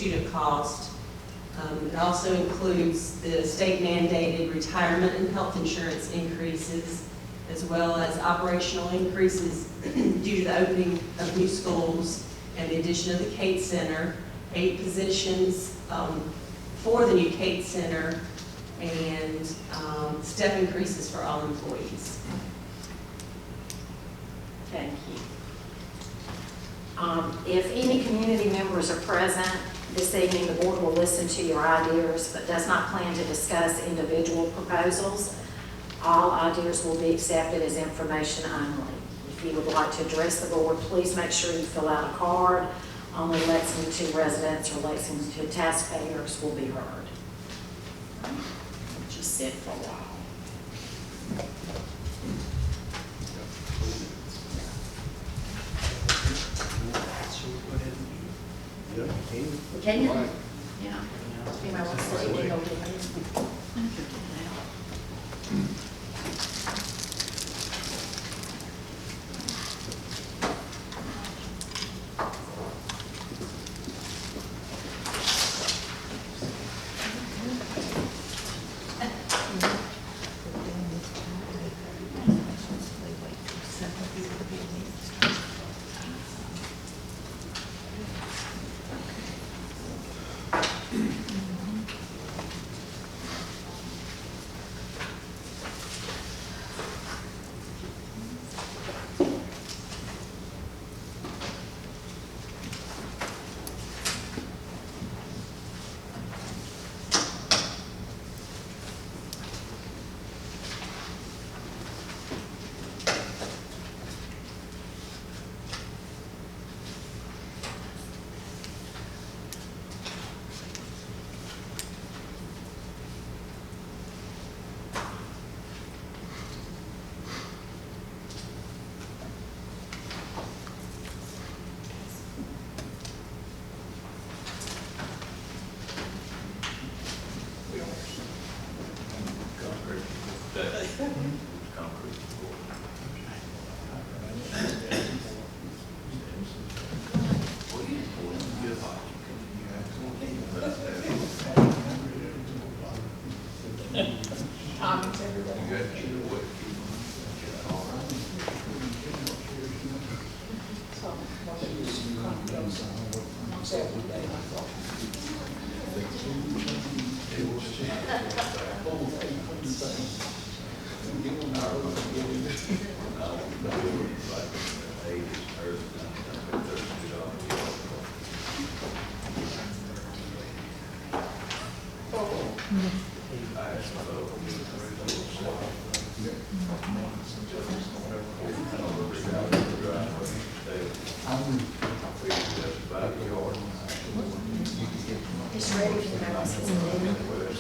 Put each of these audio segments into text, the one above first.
student cost. It also includes the state mandated retirement and health insurance increases, as well as operational increases due to the opening of new schools and the addition of the Kate Center, 8 positions for the new Kate Center, and step increases for all employees. Thank you. If any community members are present this evening, the board will listen to your ideas, but does not plan to discuss individual proposals. All ideas will be accepted as information only. If you would like to address the board, please make sure you fill out a card. Only Lexington residents or Lexington taxpayers will be heard. Just sit for a while. Can you? Yeah. Anybody wants to say anything? Go ahead. It's ready for the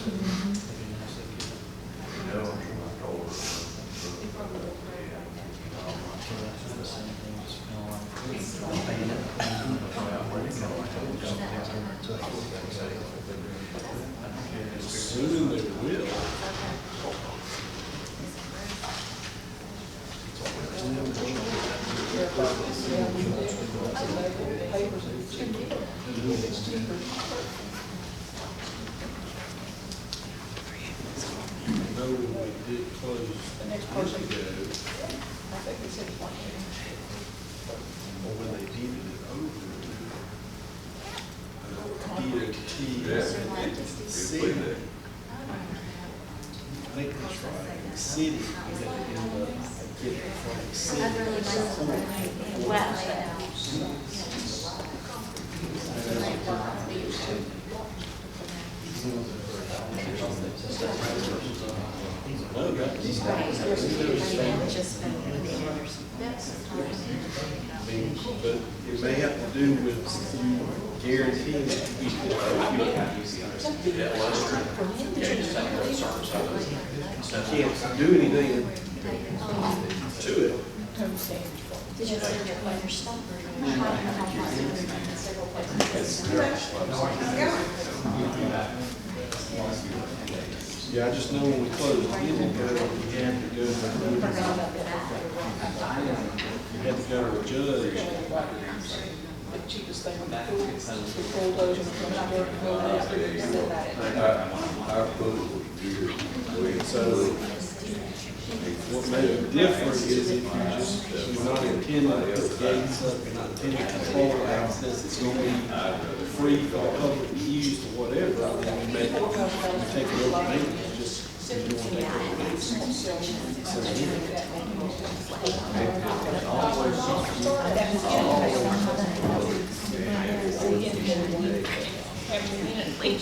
Soon they will. No, we did close The next person. years ago. I think they said one meeting. Or when they did it over. DOT. I think that's right. The city is at the end of get it from the city. But it may have to do with you guaranteeing that you can't do anything to it. Did you send your letter stuff? Yeah, I just know when we closed, we had to go, you had to go to a judge the cheapest thing with the pool, the bulldozer, and the work, Our pool was good. So what made it different is if you just, you're not intending to put gates up, you're not intending to control access, it's gonna be free for the public to use or whatever, then you make it, you take it over maintenance, just, you don't want to take it over maintenance.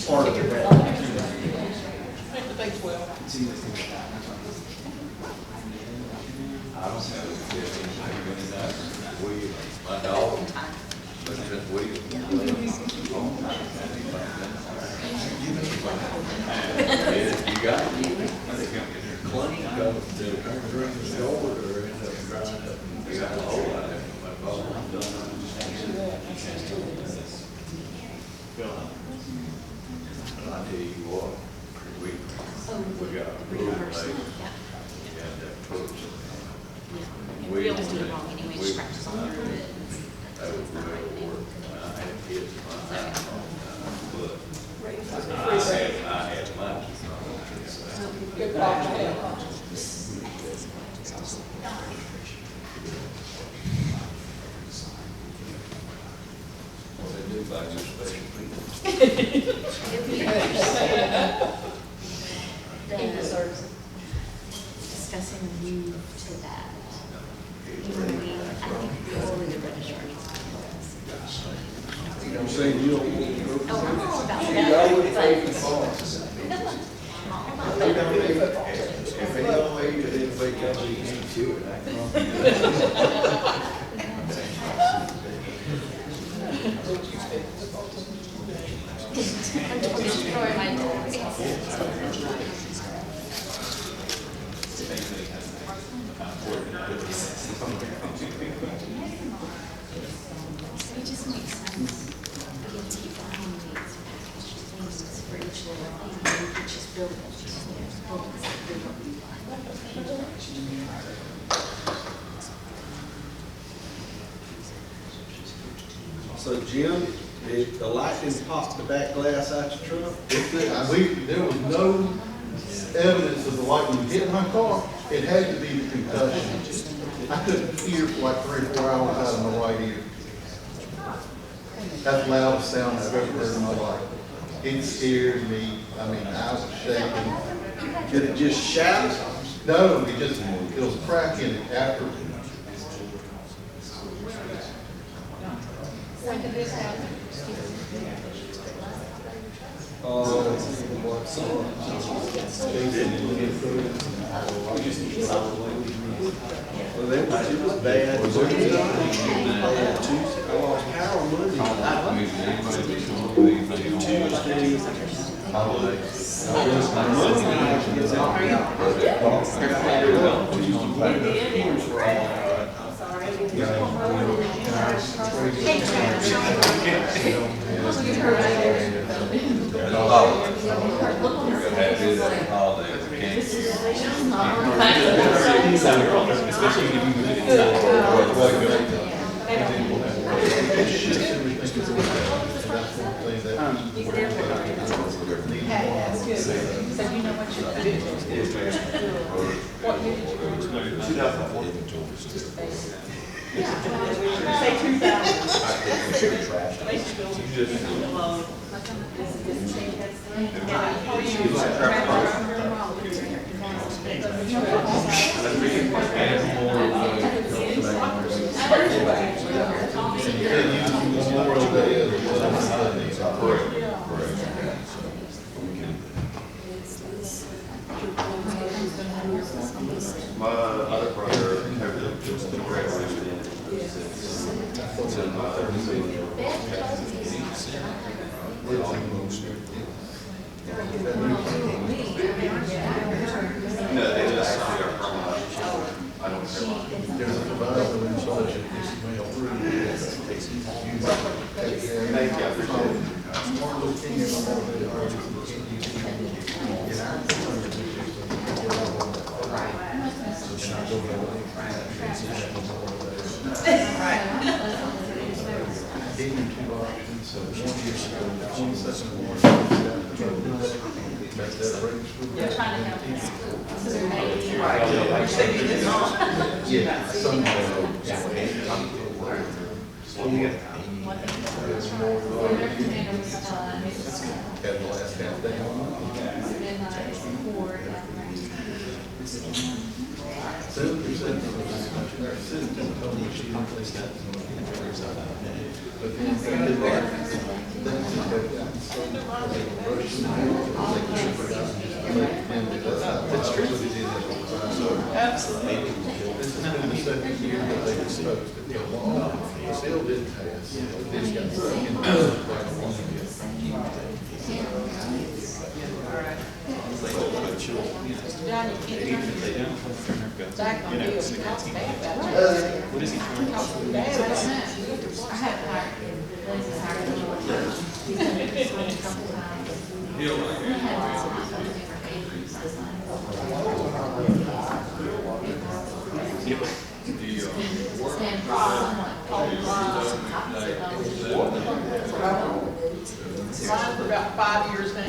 Part of it. make the things well. I don't know, my dog, but just wheel. You got it. Clean, they'll turn around the shoulder or end up drying up. You got a whole lot of it. My dog done. I tell you what, we got a real place. We had that coach. We always do it wrong anyway, we- scratches on your hood. That was real work. I had kids in my house all the time, but I had money. Good problem to have. What they do by your special people. Discussing the move to that. I think the earlier registrar. I'm saying you don't want to go. Oh, I'm all about that. If they don't wait, then they come to you to it. Destroy my dog. It just makes sense. We get to keep our own needs, package things for each little thing, and we can just build it. Build exactly what we So Jim, did the lightning pop the back glass out your truck? There was no evidence of the lightning hitting my car. It had to be the concussion. I couldn't hear for like 3 or 4 hours out of my right ear. That's the loudest sound I've ever heard in my life. It scared me. I mean, I was shaking. Did it just shatter? No, it was cracking after. When did this happen? Well, it was bad. I lost power Monday. Monday night, it's out. That's good. So you know what you did. What year did you graduate? 2004. Say Memorial Day as well. My other brother just graduated in my no, they just signed our permanent. I don't care. There's a proviso in budget, this mail through. Thank you, I appreciate it. Martin Luther King and Memorial Day. So 1 year ago, 27 more. That's that rate. They're trying to help us. So they're making. Yeah, some had the last half day. That's true. Absolutely. This is the second year that they exposed it. Still didn't pass. Then got stuck in the John, you can't turn back on you. Talk bad about you. What is he trying to? Talk bad about you. I have hired him. Mine for about 5 years now.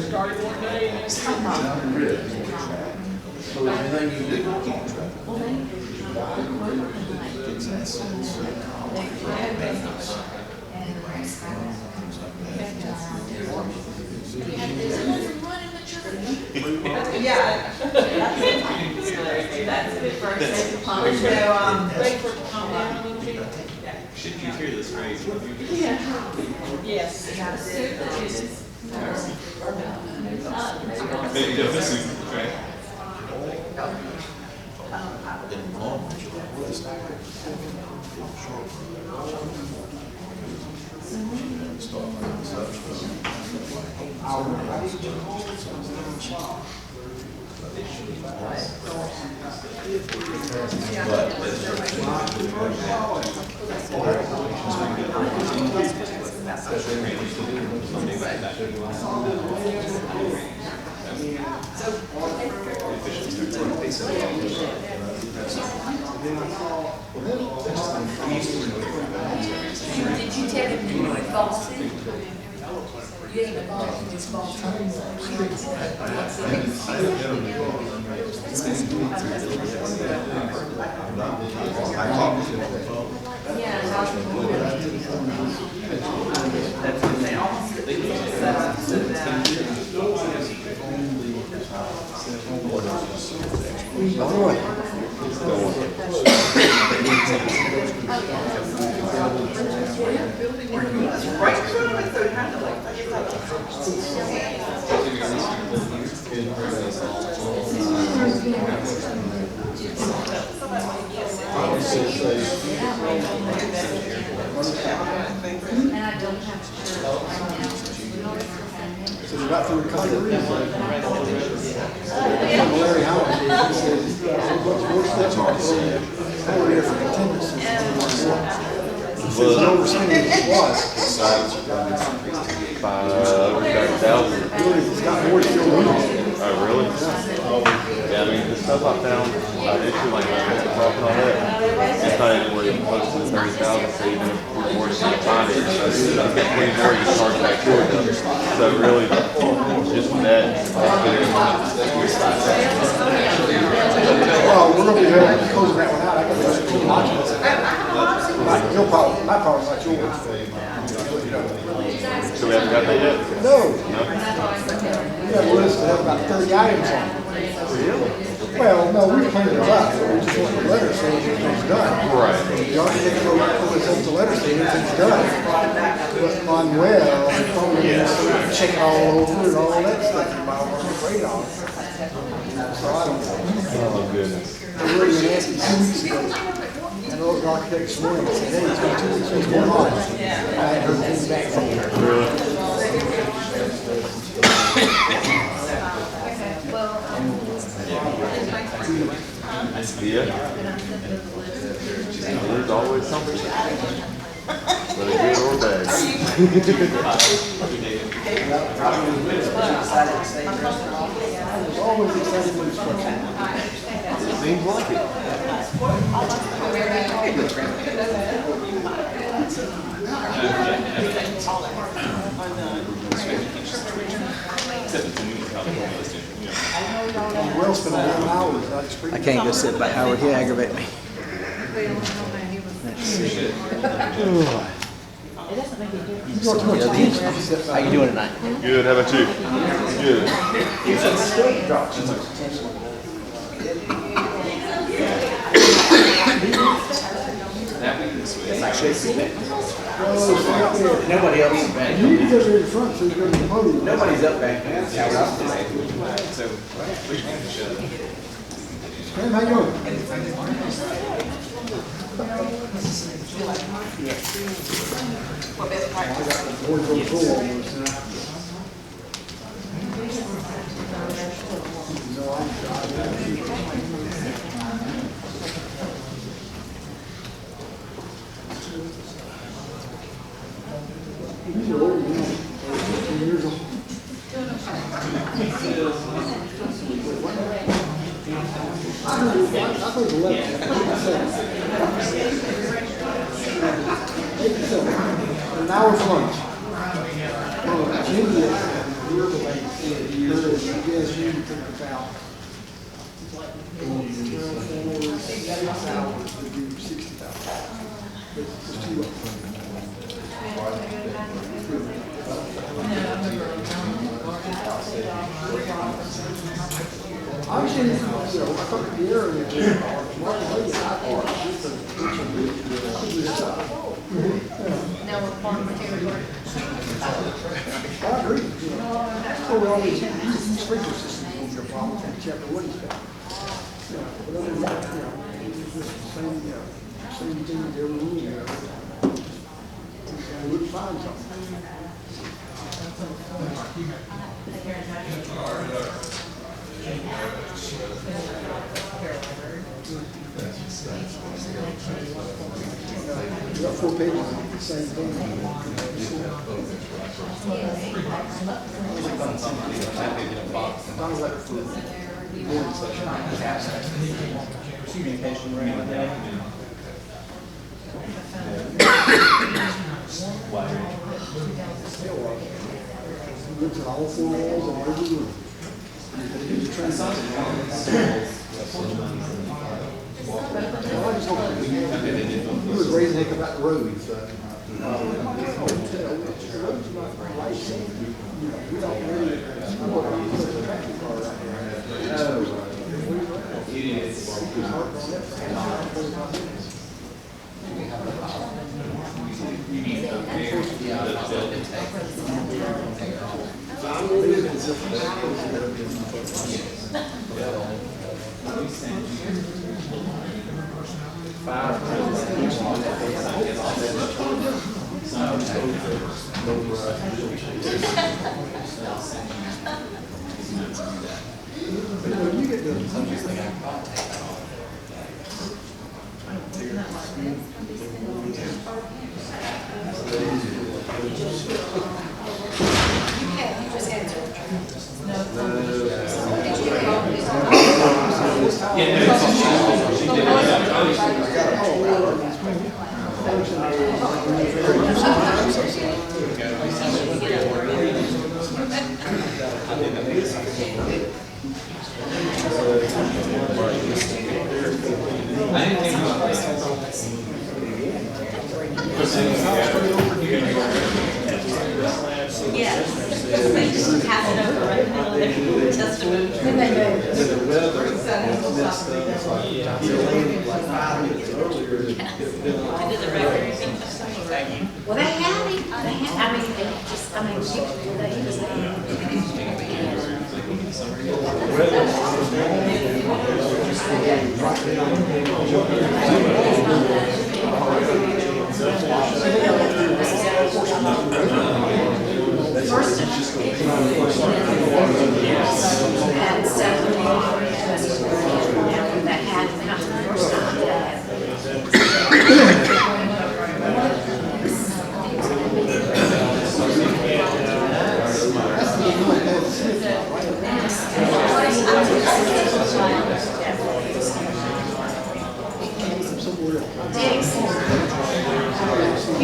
Started one day and then. So everything you do, keep track. Yeah. That's good for a second pump. So, wait for it to calm down a little bit. Should you hear this phrase? Yes. Maybe this is, right? Did you tell him you were bossy? You ain't a boss, you just boss her. And I don't have to right now. So you got through a couple of reasons. Larry Howard, he said, what's that market? They were there for contingency. Well, no percentage it was. Really, it's got more still in it. Oh, really? Yeah, I mean, the stuff I found, initially, like, the profit and all that, it's not anywhere even close to the 30,000, so even if we're more to find it, you get 20 more, you charge back to it. So really, just that, Well, we're going to be closing that one out. I got to clean modules. Your problem, my problem's not yours. so we haven't got that yet? No. No? We have a list that have about 30 items on it. Well, no, we printed it up, but we just want the letter saying everything's done. Right. The architect will send the letter saying everything's done. But Manuel, probably check it all over and all that stuff. You might want to afraid of. So I don't know. Oh, goodness. I really been asking 2 weeks ago. And the architect this morning said, hey, it's been 2 weeks since we're on. I hadn't heard anything back from her. Really? Yeah. There's always something. Whether good or bad. I was always excited for this question. It seems like it. Well, spent 11 hours, that's pretty. I can't go sit by Howard, he aggravate me. Let's see. How you doing tonight? Good, how about you? Good. Nobody else is back. You can go to the front, so you go to the podium. Nobody's up back there. That's how I'm today. Sam, how you doing? Board goes full almost. No, these are old, you know, 15 years old. I think 87. An hour for lunch. Jimmy, yes, you took us out. 6 hours to do 60,000. It's too late. I was thinking, I took the air and Now we're farm territory. I agree. So we always sprinkler systems on your problem, whichever what he's got. But other than that, it's just the same thing as every room. We would find something. We got 4 pages of the same thing. Communication around that. Looked at all 4 walls and every room. He was raising heck about the roads. The roads not right. We don't really, put a traffic car right there. Yes, they just pass it over right in the middle of their testimony. I did the record. Thank you. Well, they had him, I mean, they just, I mean, he was First, and so, that had come the first time.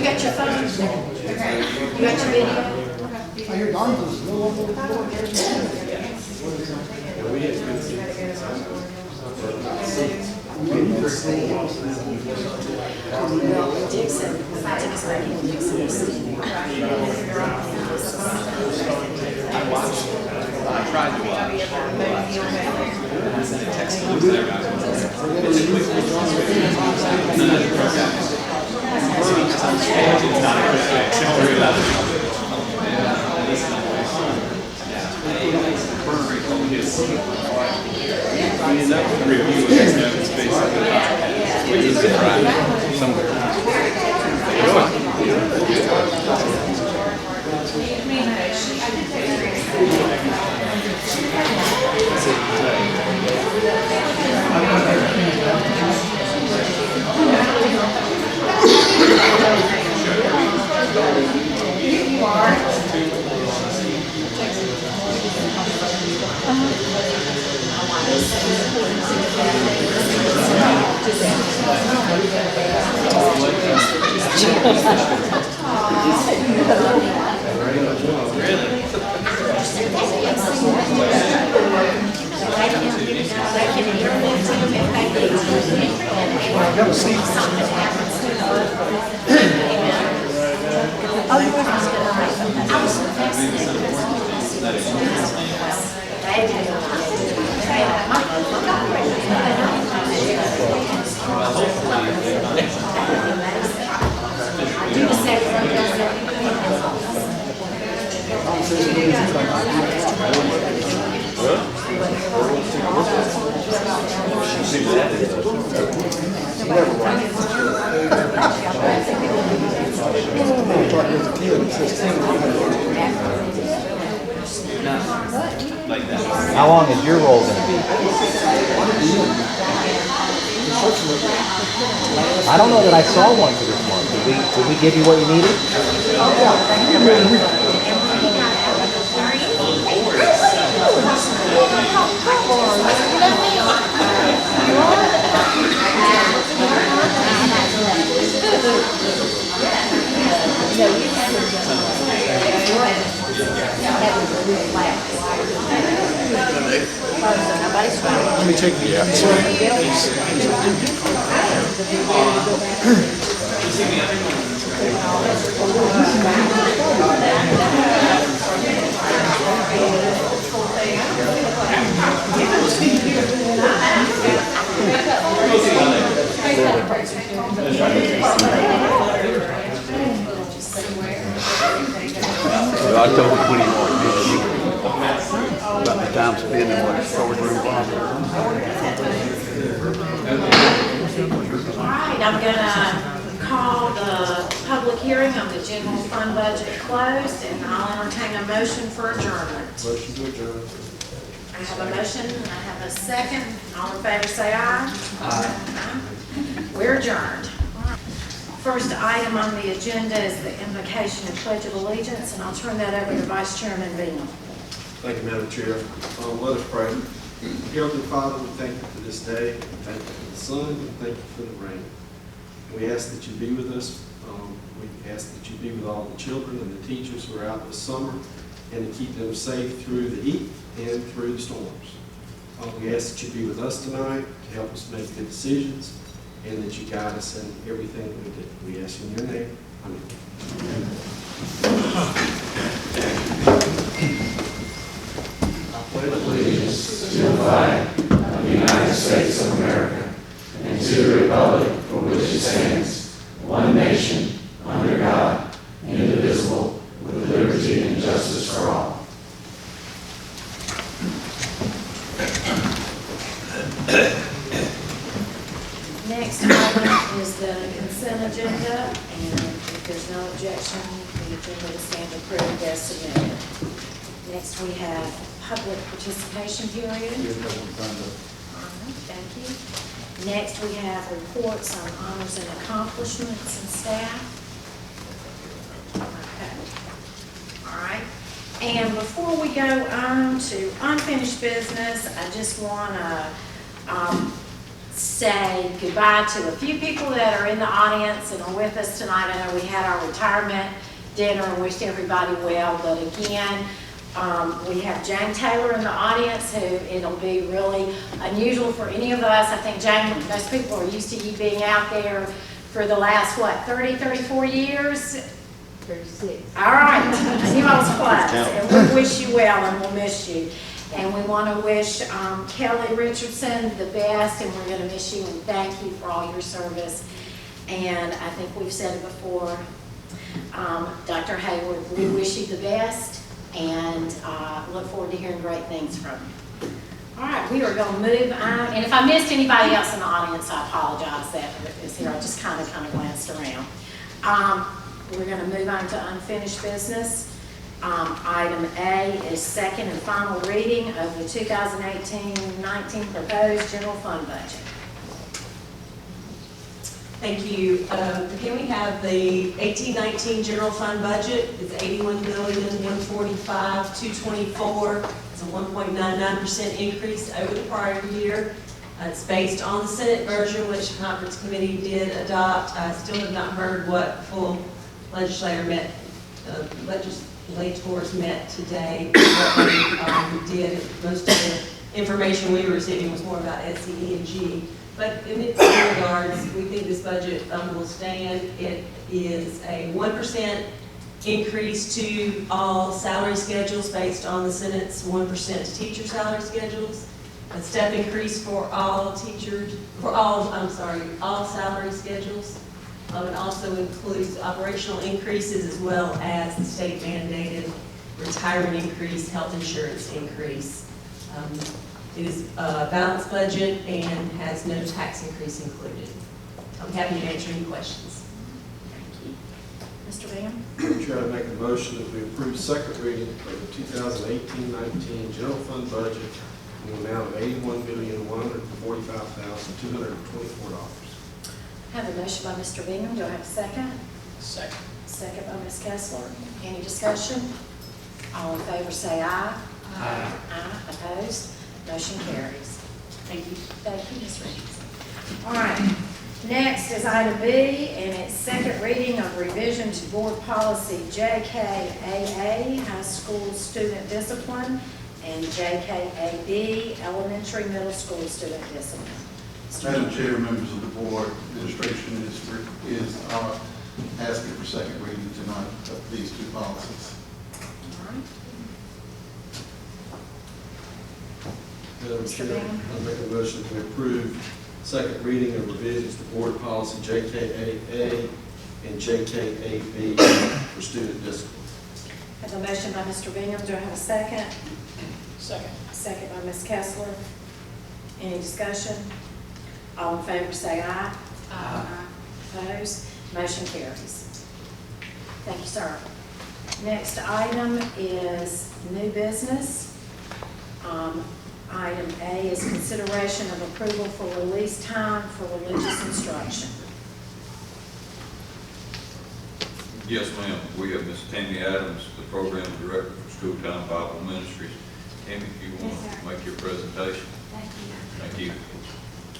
got your phone? You got your video? I hear Don's still on the board. Dixon, Dixon's making Dixon. I tried to watch. How long is your role going to be? I don't know that I saw one for this month. Did we give you what you needed? Let me take the, October 21, about the time spending what storage room bombs. All right, I'm gonna call the public hearing on the general fund budget closed, and I'll entertain a motion for adjournment. Motion to adjourn. I have a motion, and I have a second. All in favor, say aye. Aye. We're adjourned. First item on the agenda is the invocation and pledge of allegiance, and I'll turn that over to Vice Chairman Beam. Thank you, Madam Chair. Let us pray. Heavenly Father, we thank you for this day. We thank you for the sun. We thank you for the rain. We ask that you be with us. We ask that you be with all the children and the teachers who are out this summer, and to keep them safe through the heat and through the storms. We ask that you be with us tonight to help us make good decisions, and that you guide us in everything that we do. We ask in your name. Amen. Allegiance to the flag of the United States of America and to the republic for which it stands, one nation, under God, indivisible, with liberty and justice for all. Next item is the consent agenda, and if there's no objection, the agenda will stand approved as submitted. Next, we have public participation period. All right, thank you. Next, we have reports on honors and accomplishments and staff. Okay. All right. And before we go on to unfinished business, I just want to say goodbye to a few people that are in the audience and are with us tonight. I know we had our retirement dinner and wished everybody well, but again, we have Jane Taylor in the audience, who it'll be really unusual for any of us. I think, Jane, most people are used to you being out there for the last, 34 years? 36. All right, I knew I was close, and we wish you well, and we'll miss you. And we want to wish Kelly Richardson the best, and we're going to miss you, and thank you for all your service. And I think we've said it before, Dr. Hayward, we wish you the best, and look forward to hearing great things from you. All right, we are going to move on, and if I missed anybody else in the audience, I apologize that is here. I just kind of glanced around. We're going to move on to unfinished business. Item A is second and final reading of the 2018-19 proposed general fund budget. Thank you. Can we have the 18-19 general fund budget? It's $81,145,224. It's a 1.99% increase over the prior year. It's based on the Senate version, which the conference committee did adopt. I still have not heard what full legislators met today. What we did. Most of the information we were receiving was more about SCE and G. But in regards, we think this budget will stand. It is a 1% increase to all salary schedules based on the Senate's 1% to teacher salary schedules. A step increase for all salary schedules. It also includes operational increases as well as the state mandated retirement increase, health insurance increase. It is a balanced budget and has no tax increase included. I'm happy to answer any questions. Thank you. Mr. Bingham? Madam Chair, I make a motion that we approve second reading of the 2018-19 general fund budget in the amount of $81,145,224. I have a motion by Mr. Bingham. Do I have a second? Second. Second by Ms. Kessler. Any discussion? All in favor say aye. Aye. Aye. Opposed? Motion carries. Thank you. Thank you, Ms. Richardson. All right. Next is item B, and it's second reading of revision to board policy JKAA, high school student discipline, and JKAB, elementary middle school student discipline. Mr. Madam Chair, members of the board, administration is asking for second reading tonight of these two policies. All right. Madam Mr. Chair, Bingham? I make a motion to approve second reading of revisions to board policy JKAA and JKAB for student discipline. I have a motion by Mr. Bingham. Do I have a second? Second. Second by Ms. Kessler. Any discussion? All in favor say aye. Aye. Opposed? Motion carries. Thank you, sir. Next item is new business. Item A is consideration of approval for release time for religious instruction. Yes, ma'am. We have Ms. Tammy Adams, the program director for School Time Bible Ministries. Tammy, if you want to make your presentation. Thank you. Thank you.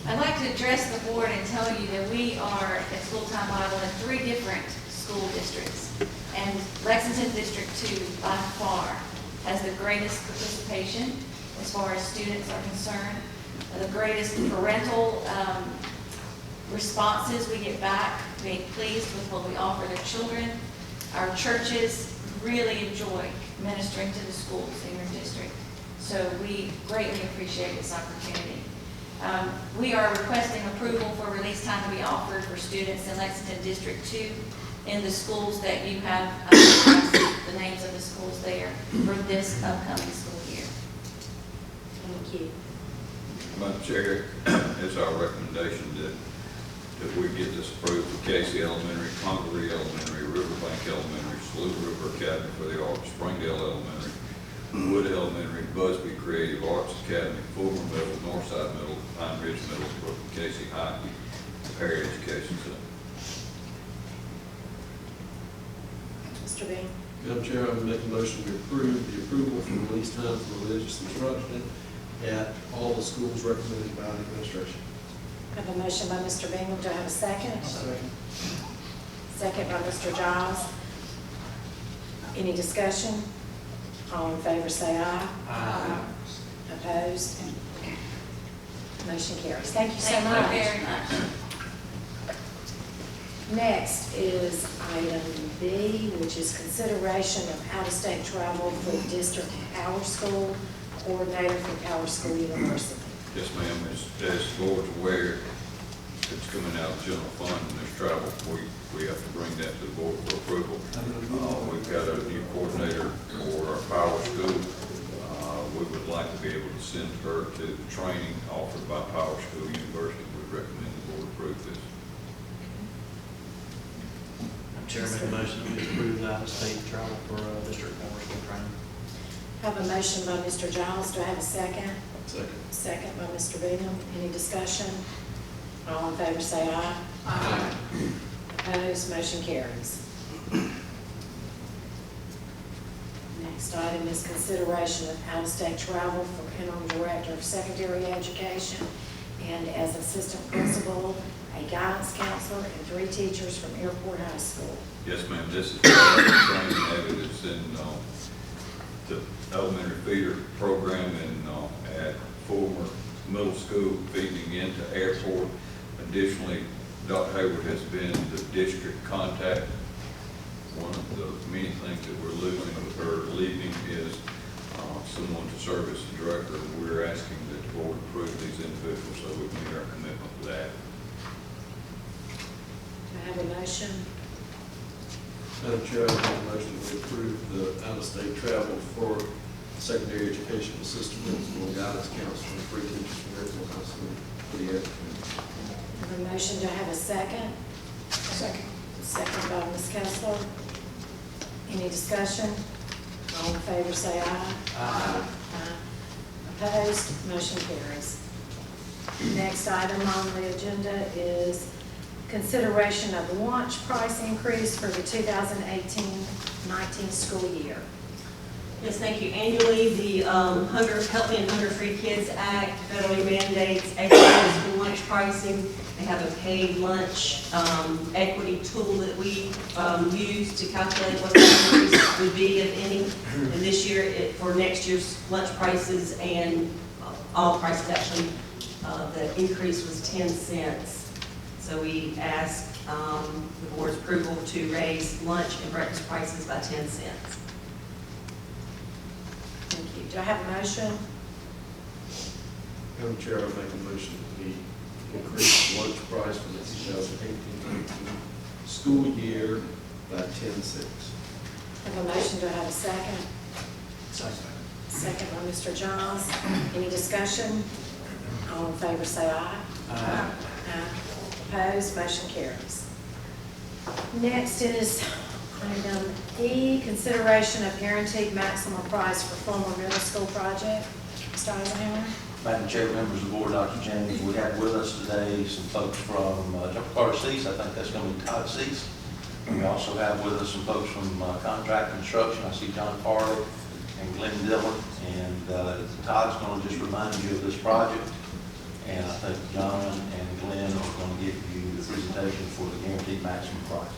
I'd like to address the board and tell you that we are at School Time Bible in 3 different school districts. And Lexington District 2 by far has the greatest participation as far as students are concerned, the greatest parental responses we get back, being pleased with what we offer their children. Our churches really enjoy ministering to the schools in your district. So we greatly appreciate this opportunity. We are requesting approval for release time to be offered for students in Lexington District 2 in the schools that you have, the names of the schools there for this upcoming school year. Thank you. Madam Chair, it's our recommendation that we get this approved for Casey Elementary, Congaree Elementary, Riverbank Elementary, Slough River Academy for the Arts, Springdale Elementary, Wood Elementary, Busby Creative Arts Academy, Fulmer Middle, Northside Middle, Pine Ridge Middle, Casey High, Perry Education Center. Mr. Bean? Madam Chair, I make a motion to approve the approval for release time for religious instruction at all the schools recommended by the administration. I have a motion by Mr. Bingham. Do I have a second? Second by Mr. Giles. Any discussion? All in favor say aye. Aye. Opposed? Motion carries. Thank you so much. Thank you very much. Next is item B, which is consideration of out-of-state travel for District Power School Coordinator for Power School University. Yes, ma'am, as the board's aware, it's coming out of general fund and there's travel, we have to bring that to the board for approval. We've got a new coordinator for our power school. We would like to be able to send her to the training offered by Power School University. We recommend the board approve this. Chair, make a motion to approve the out-of-state travel for district power school training. Have a motion by Mr. Giles. Do I have a second? Second. Second by Mr. Bingham. Any discussion? All in favor say aye. Aye. Opposed? Motion carries. Next item is consideration of out-of-state travel for interim director of secondary education and as assistant principal, a guidance counselor, and 3 teachers from Airport High School. Yes, ma'am, this is the training evidence in the elementary feeder program at former middle school feeding into Airport. Additionally, Dr. Hayward has been the district contact. One of the many things that we're losing with her leaving is someone to serve as the director. We're asking that the board approve these individuals so we can meet our commitment to that. Do I have a motion? Madam Chair, I make a motion to approve the out-of-state travel for secondary education assistant principal, guidance counselor, and 3 teachers from Airport High School for the afternoon. I have a motion. Do I have a second? Second. Second by Ms. Kessler. Any discussion? All in favor say aye. Aye. Opposed? Motion carries. Next item on the agenda is consideration of lunch price increase for the 2018-19 school year. Yes, thank you. Annually, the Healthy and Hunger-Free Kids Act federally mandates equitable school lunch pricing. They have a paid lunch equity tool that we use to calculate what the increase would be, if any. And this year, for next year's lunch prices and all prices actually, the increase was 10 cents. So we ask the board's approval to raise lunch and breakfast prices by 10 cents. Thank you. Do I have a motion? Madam Chair, I make a motion that we increase lunch price for the 2018-19 school year by 10 cents. I have a motion. Do I have a second? Second. Second by Mr. Giles. Any discussion? All in favor say aye. Aye. Opposed? Motion carries. Next is item E, consideration of guaranteed maximum price for former middle school project. Mr. Eisenhower? Madam Chair, members of the board, Dr. Jennings, we have with us today some folks from Jump Carter Seats. I think that's going to be Todd Seats. We also have with us some folks from Contract Construction. I see John Farley and Glenn Dillon. And Todd's going to just remind you of this project. And I think John and Glenn are going to give you the presentation for the guaranteed maximum price.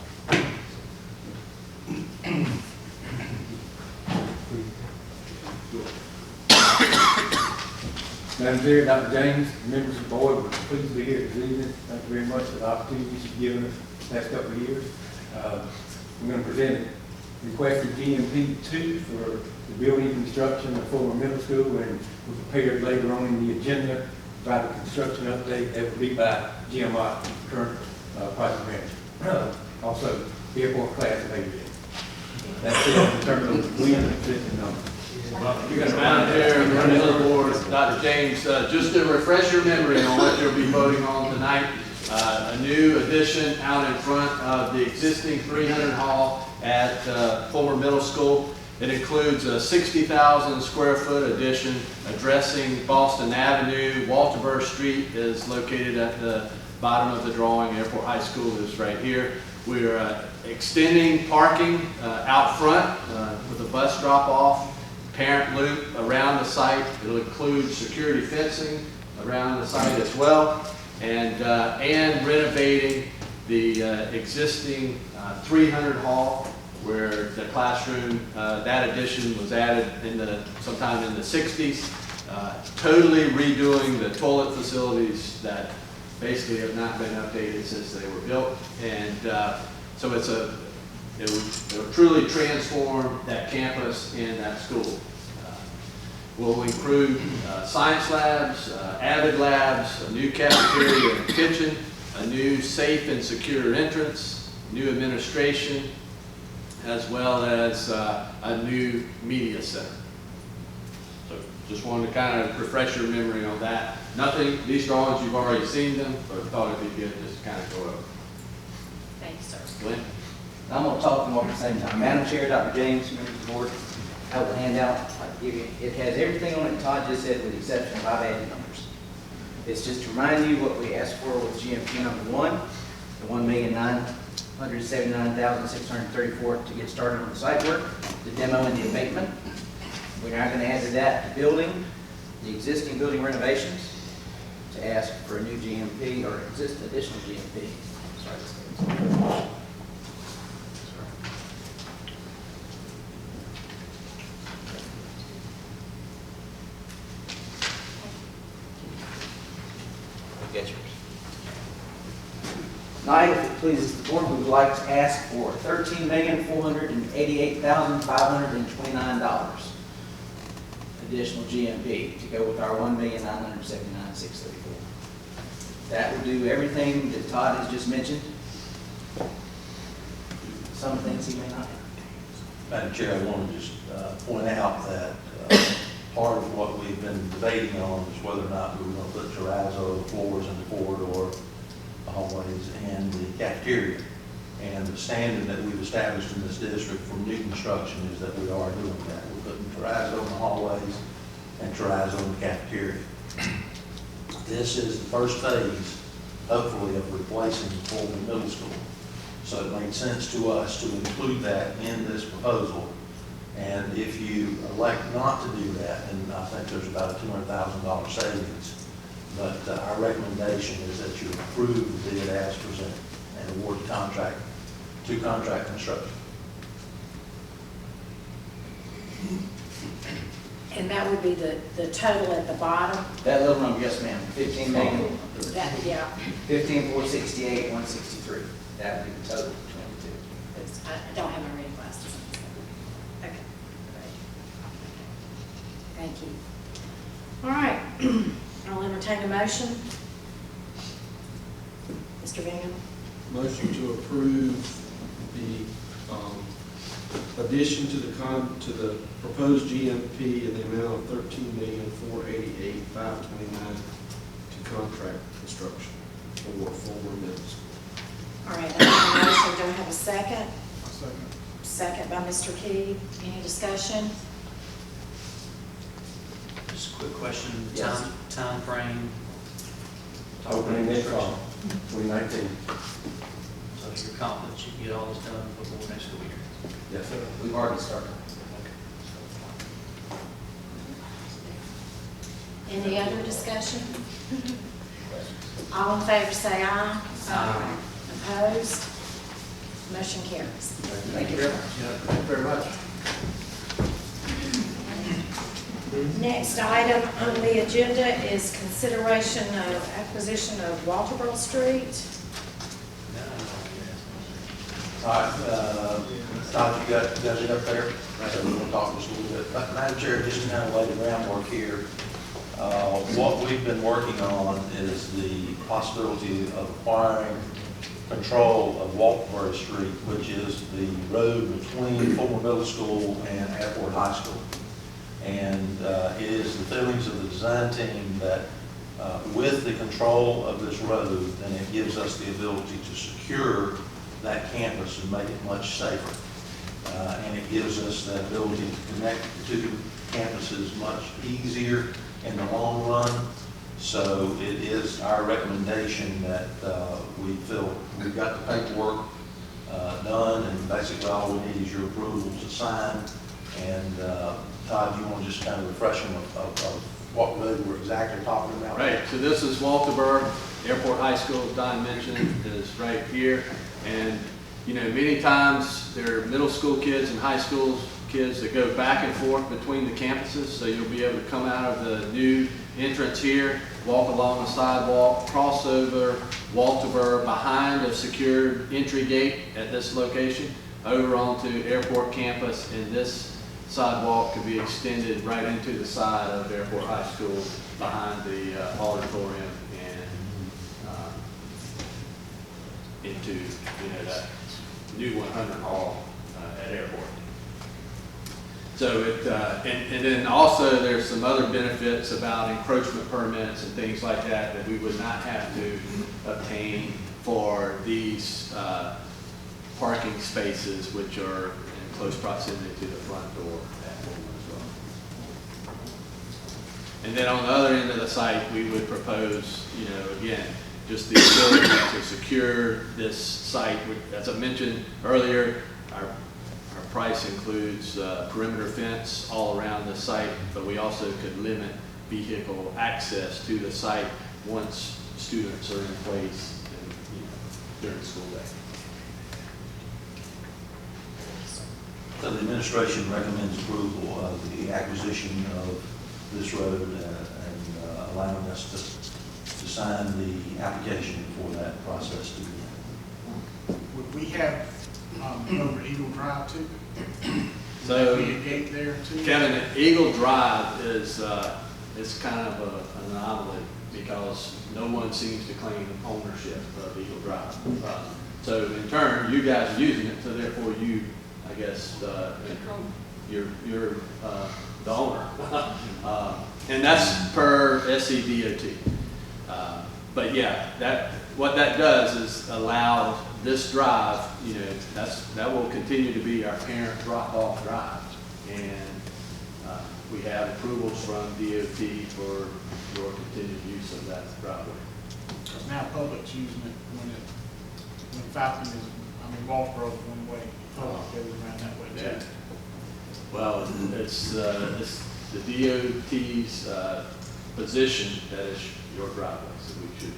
Madam Chair, Dr. James, members of the board, we're pleased to be here this evening. Thank you very much for the opportunities you've given us the past couple of years. We're going to present requested GMP 2 for the building construction of former middle school, and we're prepared later on in the agenda to provide a construction update that will be by Jim Mott, current project manager. Also, the airport class of 8. That's it in terms of when and existing numbers. Madam Chair, members of the board, Dr. James, just to refresh your memory on what you'll be voting on tonight, a new addition out in front of the existing 300 hall at former middle school. It includes a 60,000 square foot addition addressing Boston Avenue. Walter Burr Street is located at the bottom of the drawing. Airport High School is right here. We're extending parking out front with a bus drop off. Parent loop around the site. It'll include security fencing around the site as well. and renovating the existing 300 hall where the classroom, that addition was added sometime in the 60s. Totally redoing the toilet facilities that basically have not been updated since they were built. And so it will truly transform that campus and that school. Will include science labs, Avid labs, a new cafeteria and kitchen, a new safe and secure entrance, new administration, as well as a new media center. So just wanted to kind of refresh your memory on that. Nothing, these drawings, you've already seen them, but thought it'd be good just to kind of go over. Thank you, sir. Glenn? I'm going to talk and walk at the same time. Madam Chair, Dr. James, members of the board, I will hand out, I'll give you, it has everything on it Todd just said with the exception of 5 added numbers. It's just to remind you what we asked for with GMP number 1, the $1,979,634 to get started on the site work, the demo and the abatement. We're now going to add to that the building, the existing building renovations, to ask for a new GMP or additional GMP. Sorry. Get yours. Tonight, if it pleases the board, we would like to ask for $13,488,529 additional GMP to go with our $1,979,634. That will do everything that Todd has just mentioned. Some things he may not have. Madam Chair, I want to just point out that part of what we've been debating on is whether or not we were going to put terrazzo floors in the corridor, the hallways, and the cafeteria. And the standard that we've established in this district for new construction is that we are doing that. We're putting terrazzo in the hallways and terrazzo in the cafeteria. This is the first phase, hopefully, of replacing Pullman Middle School. So it made sense to us to include that in this proposal. And if you elect not to do that, then I think there's about a $200,000 savings. But our recommendation is that you approve the bid as presented and award the contract to Contract Construction. And that would be the total at the bottom? That little number, yes, ma'am, 15 million. That, yeah. 15,468,163. That would be the total, 22. I don't have my reading glasses. Okay, great. Thank you. All right, I'll entertain a motion. Mr. Bingham? Motion to approve the addition to the proposed GMP in the amount of $13,488,529 to Contract Construction for Fulmer Middle School. All right, I have a motion. Do I have a second? Second by Mr. Key. Any discussion? Just a quick question, Yes. time frame. Opening next fall, 2019. So you're confident you can get all this done before next school year? Yes, sir. We've already started. Any other discussion? All in favor say aye. Aye. Opposed? Motion carries. Thank you very much. Thank you very much. Next item on the agenda is consideration of acquisition of Walterboro Street. All right, Todd, you guys are up there? So we're going to talk just a little bit. Madam Chair, just to kind of lay the groundwork here, what we've been working on is the possibility of acquiring control of Walterboro Street, which is the road between Fulmer Middle School and Airport High School. And it is the feelings of the design team that with the control of this road, then it gives us the ability to secure that campus and make it much safer. And it gives us the ability to connect the two campuses much easier in the long run. So it is our recommendation that we feel we've got the paperwork done, and basically all we need is your approval to sign. And Todd, you want to just kind of refresh them of what road we're exactly talking about? Right, so this is Walterburg, Airport High School, as Don mentioned, is right here. And, you know, many times there are middle school kids and high school kids that go back and forth between the campuses. So you'll be able to come out of the new entrance here, walk along the sidewalk, cross over Walterburg behind a secured entry gate at this location, over onto Airport campus, and this sidewalk could be extended right into the side of Airport High School behind the auditorium and into, you know, that new 100 hall at Airport. So it, and then also there's some other benefits about encroachment permits and things like that that we would not have to obtain for these parking spaces, which are in close proximity to the front door at Pullman as well. And then on the other end of the site, we would propose, you know, again, just the ability to secure this site. As I mentioned earlier, our price includes perimeter fence all around the site, but we also could limit vehicle access to the site once students are in place and, you know, during the school day. So the administration recommends approval of the acquisition of this road and allowing us to sign the application for that process to begin. Would we have over Eagle Drive too? So, Would there be a gate there too? Kevin, Eagle Drive is kind of an anomaly because no one seems to claim ownership of Eagle Drive. So in turn, you guys are using it, so therefore you, I guess, you're the owner. And that's per SCDOT. But yeah, what that does is allow this drive, you know, that will continue to be our parent drop-off drive. And we have approvals from DOT for your continued use of that driveway. Because now public's using it when Falcon is, Walterboro is one way, public goes around that way too. Yeah. Well, it's the DOT's position that is your driveway, so we could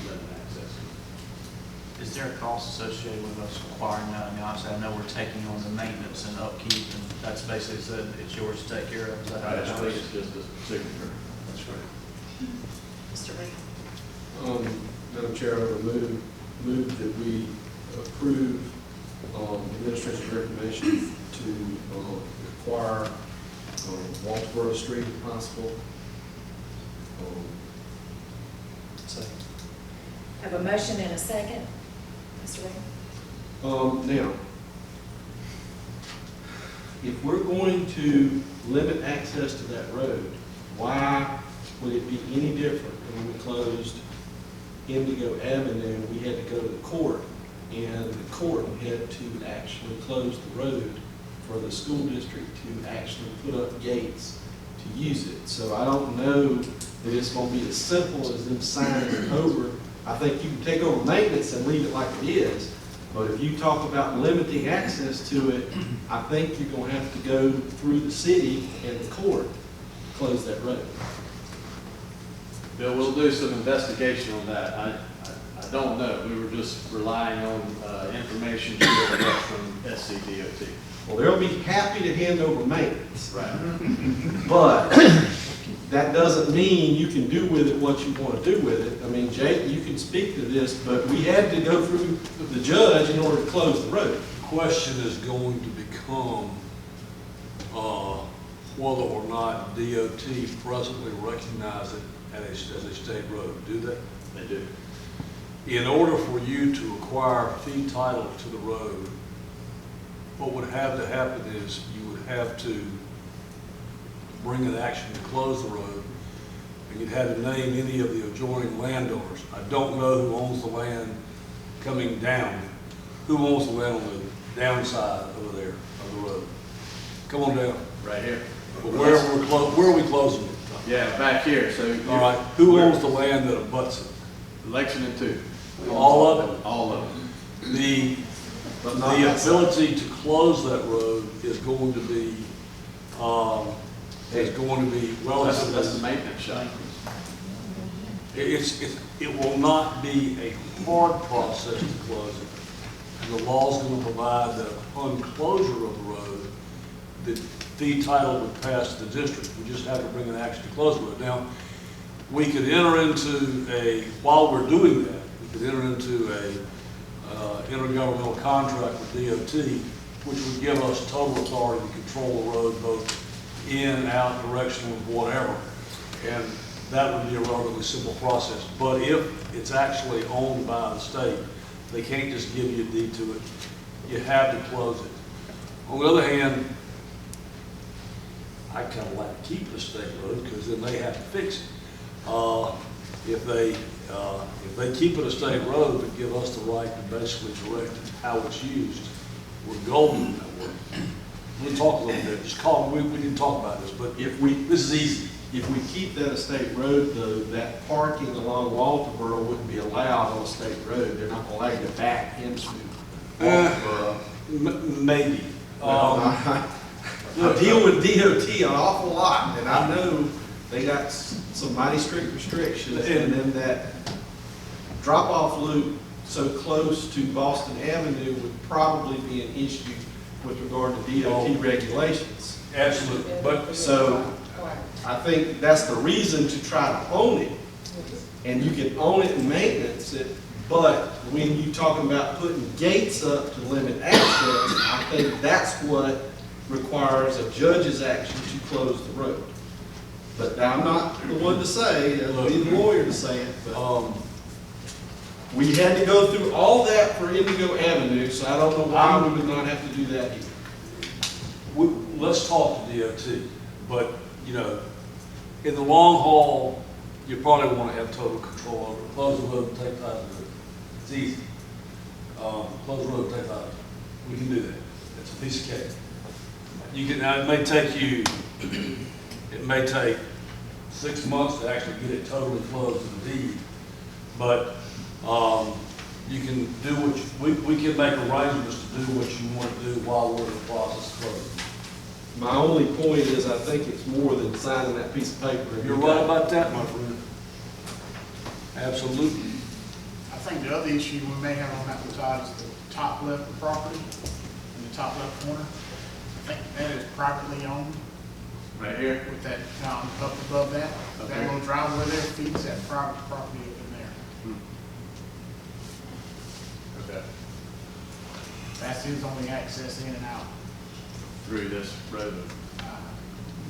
limit access to it. Is there a cost associated with us acquiring that? I mean, obviously, I know we're taking on the maintenance and upkeep, and that's basically said it's yours to take care of. Is that how it Actually, works? it's just a signature. That's right. Mr. Lee? Madam Chair, I would move that we approve administration's recommendation to acquire Walterboro Street if possible. Second. Have a motion and a second. Mr. Lee? Now, if we're going to limit access to that road, why would it be any different when we closed Indigo Avenue? We had to go to the court, and the court had to actually close the road for the school district to actually put up gates to use it. So I don't know that it's going to be as simple as them signing it over. I think you can take over maintenance and leave it like it is, but if you talk about limiting access to it, I think you're going to have to go through the city and the court to close that road. Bill, we'll do some investigation on that. I don't know. We were just relying on information from SCDOT. Well, they'll be happy to hand over maintenance. Right. But that doesn't mean you can do with it what you want to do with it. I mean, Jake, you can speak to this, but we had to go through the judge in order to close the road. The question is going to become whether or not DOT presently recognize it as a state road. Do they? They do. In order for you to acquire fee title to the road, what would have to happen is you would have to bring an action to close the road, and you'd have to name any of the adjoining landowners. I don't know who owns the land coming down. Who owns the land on the downside over there of the road? Come on down. Right here. But where are we closing it? Yeah, back here. So All right. Who owns the land that abuts it? Lexington 2. All of it? All of it. The ability to close that road is going to be is going to be That's the relatively, maintenance shop. it will not be a hard process to close it. And the law's going to provide that upon closure of the road, the fee title would pass to the district. We just have to bring an action to close the road. Now, we could enter into while we're doing that, we could enter into intergovernmental contract with DOT, which would give us total authority to control the road both in, out, directional, whatever. And that would be a relatively simple process. But if it's actually owned by the state, they can't just give you a deed to it. You have to close it. On the other hand, I kind of like to keep the state road because then they have to fix it. If they keep it a state road but give us the right to basically direct how it's used, we're golden in that way. We'll talk a little bit. Just call, we didn't talk about this, but this is easy. If we keep that a state road, though, that parking along Walterboro wouldn't be allowed on a state road. They're not allowed to back into Walterboro. Maybe. I deal with DOT an awful lot, and I know they got some mighty strict restrictions, and then that drop-off loop so close to Boston Avenue would probably be an issue with regard to DOT regulations. Absolutely. But so I think that's the reason to try to own it, and you can own it and maintenance it, but when you're talking about putting gates up to limit access, I think that's what requires a judge's action to close the road. But I'm not the one to say, I'll be the lawyer to say it, but we had to go through all that for Indigo Avenue, so I don't know why we would not have to do that here. Let's talk to DOT, but, you know, in the long haul, you probably want to have total control over it. Close the road and take title to it. It's easy. Close the road and take title. We can do that. It's a piece of cake. You can, now it may take 6 months to actually get it totally closed to the deed, but you can do we can make arrangements to do what you want to do while we're in the process of closing. My only point is I think it's more than signing that piece of paper. You're right about that, my friend. Absolutely. I think the other issue we may have on that side is the top left of the property, in the top left corner. I think that is privately owned. Right here? With that, up above that, that little driveway there feeds that private property up in there. Okay. That's his only access in and out. Through this road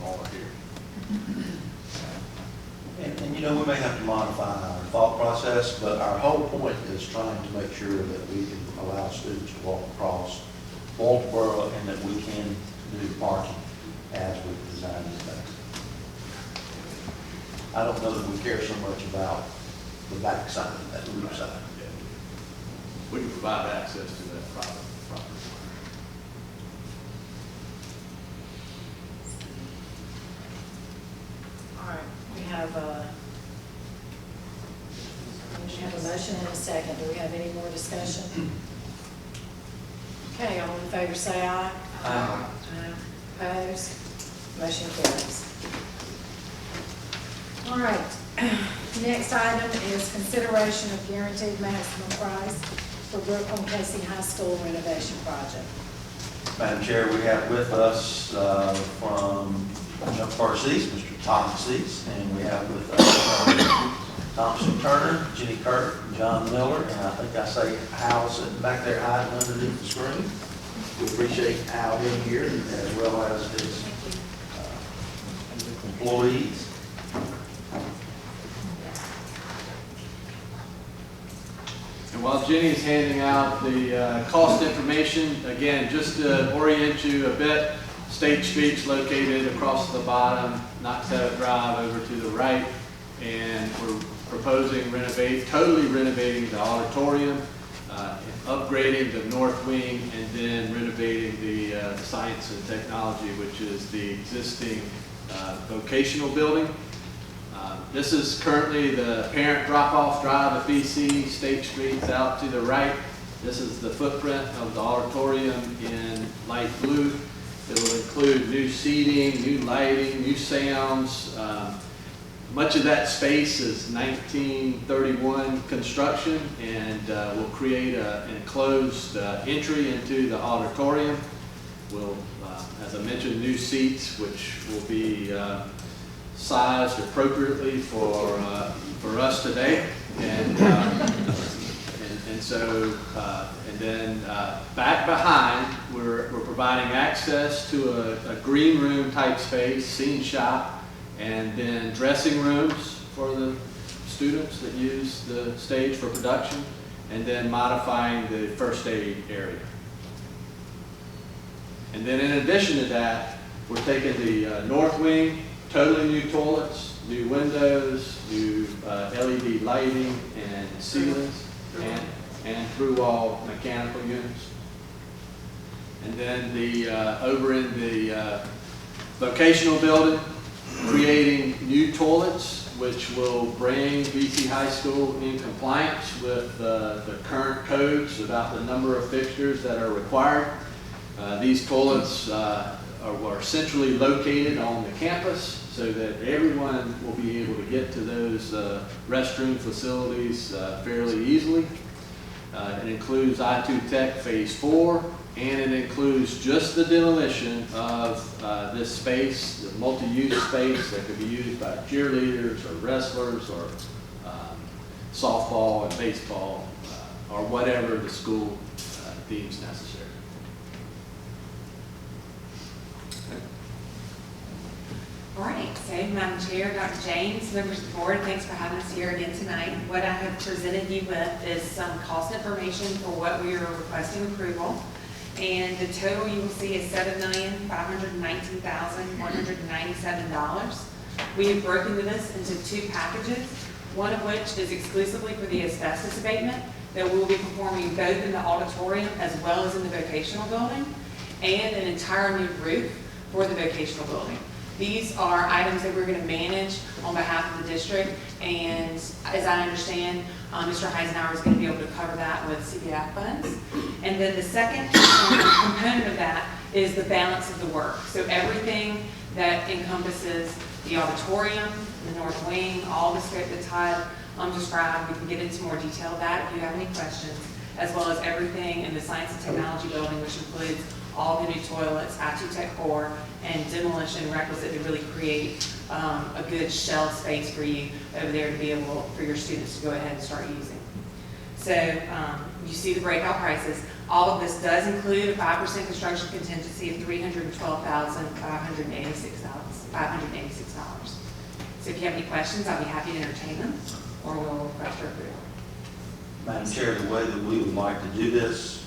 over here. And you know, we may have to modify our thought process, but our whole point is trying to make sure that we can allow students to walk across Walterboro and that we can do parking as we've designed it. I don't know that we care so much about the back side of that loop side. We can provide access to that private property. All right, we have a motion and a second. Do we have any more discussion? Okay, all in favor say aye. Aye. Opposed? Motion carries. All right, next item is consideration of guaranteed maximum price for Brooklyn Casey High School renovation project. Madam Chair, we have with us from Jump Park East, Mr. Thomas East, and we have with us from Thompson Turner, Jenny Kirk, John Miller, and I think I say Hal sitting back there hiding underneath the screen. We appreciate Hal being here as well as his employees. And while Jenny is handing out the cost information, again, just to orient you a bit, State Street's located across the bottom, Knoxville Drive over to the right, and we're proposing totally renovating the auditorium, upgrading the north wing, and then renovating the science and technology, which is the existing vocational building. This is currently the parent drop-off drive of BC. State Street's out to the right. This is the footprint of the auditorium in light blue. It will include new seating, new lighting, new sounds. Much of that space is 1931 construction and will create an enclosed entry into the auditorium. We'll, as I mentioned, new seats which will be sized appropriately for us today. And then back behind, we're providing access to a green room type space, scene shop, and then dressing rooms for the students that use the stage for production, and then modifying the first aid area. And then in addition to that, we're taking the north wing, totally new toilets, new windows, new LED lighting and ceilings, and through-wall mechanical units. And then over in the vocational building, creating new toilets, which will bring BC High School in compliance with the current codes about the number of fixtures that are required. These toilets are centrally located on the campus so that everyone will be able to get to those restroom facilities fairly easily. It includes I-2 Tech Phase 4, and it includes just the demolition of this space, the multi-use space that could be used by cheerleaders or wrestlers or softball and baseball or whatever the school deems necessary. All right, so Madam Chair, Dr. James, members of the board, thanks for having us here again tonight. What I have presented you with is some cost information for what we are requesting approval. And the total you will see is $7,519,197. We have broken this into two packages, one of which is exclusively for the asbestos abatement that we will be performing both in the auditorium as well as in the vocational building, and an entire new roof for the vocational building. These are items that we're going to manage on behalf of the district, and as I understand, Mr. Heisenhour is going to be able to cover that with CPF funds. And then the second component of that is the balance of the work. So everything that encompasses the auditorium, the north wing, all the scope that Todd described, we can get into more detail of that if you have any questions, as well as everything in the Science and Technology building, which includes all the new toilets, I-2 Tech core, and demolition requisite to really create a good shell space for you over there to be able for your students to go ahead and start using. So you see the breakout prices. All of this does include a 5% construction contingency of $312,586. So if you have any questions, I'll be happy to entertain them, or we'll request your approval. Madam Chair, the way that we would like to do this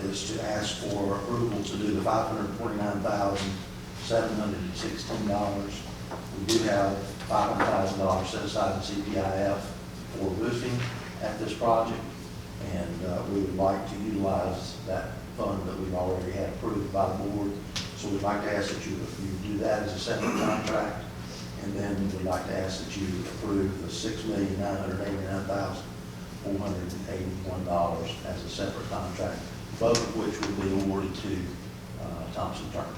is to ask for approval to do the $549,716. We do have $500,000 set aside in CPIF for roofing at this project, and we would like to utilize that fund that we've already had approved by the board. So we'd like to ask that you do that as a separate contract, and then we'd like to ask that you approve the $6,989,481 as a separate contract, both of which will be awarded to Thompson Turner.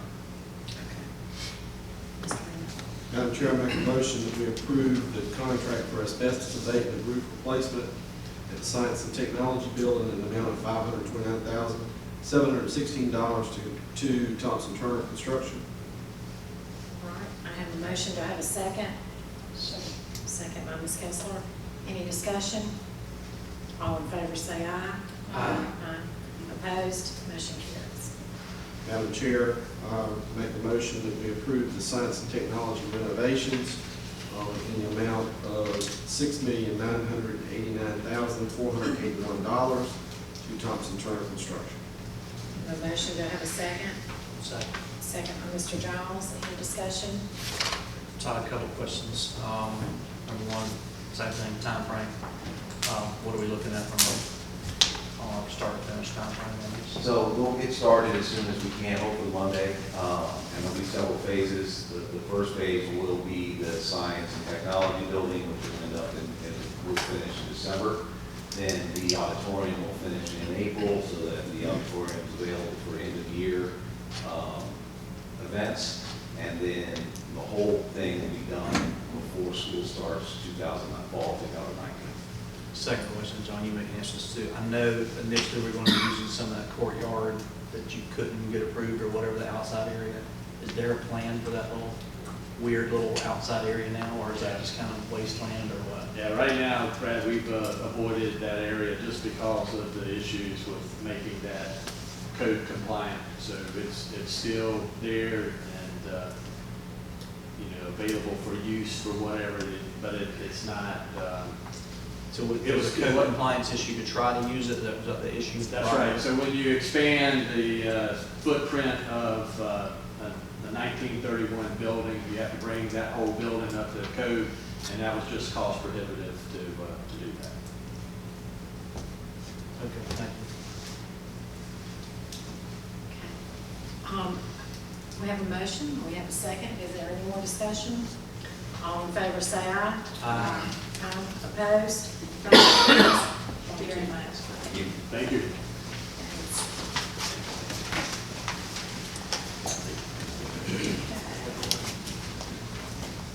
Madam Chair, I make a motion that we approve the contract for asbestos abatement roof replacement at the Science and Technology building in the amount of $529,716 to Thompson Turner Construction. All right, I have a motion. Do I have a second? Second by Ms. Kessler. Any discussion? All in favor say aye. Aye. Opposed? Motion carries. Madam Chair, make a motion that we approve the Science and Technology renovations in the amount of $6,989,481 to Thompson Turner Construction. A motion. Do I have a second? Second. Second by Mr. Giles. Any discussion? Todd, a couple of questions. Number one, same thing, time frame. What are we looking at from a start to finish time frame on this? So we'll get started as soon as we can, hopefully Monday, and there'll be several phases. The first phase will be the Science and Technology building, which will end up will finish in December. Then the auditorium will finish in April, so that the auditorium is available for end of year. events, and then the whole thing will be done before school starts, fall 2019. Second question, John, you may answer this too. I know initially we we're going to be using some of that courtyard that you couldn't get approved or whatever, the outside area. Is there a plan for that little weird little outside area now, or is that just kind of wasteland or what? Yeah, right now, Brad, we've avoided that area just because of the issues with making that code compliant. So it's still there and, available for use for whatever, but it's not, So it was a code compliance issue to try to use it, that was the issue? That's right. So when you expand the footprint of the 1931 building, you have to bring that whole building up to code, and that was just cost prohibitive to do that. Okay, thank you. We have a motion, we have a second. Is there any more discussion? All in favor say aye. Aye. Opposed? Thank you very much. Thank you.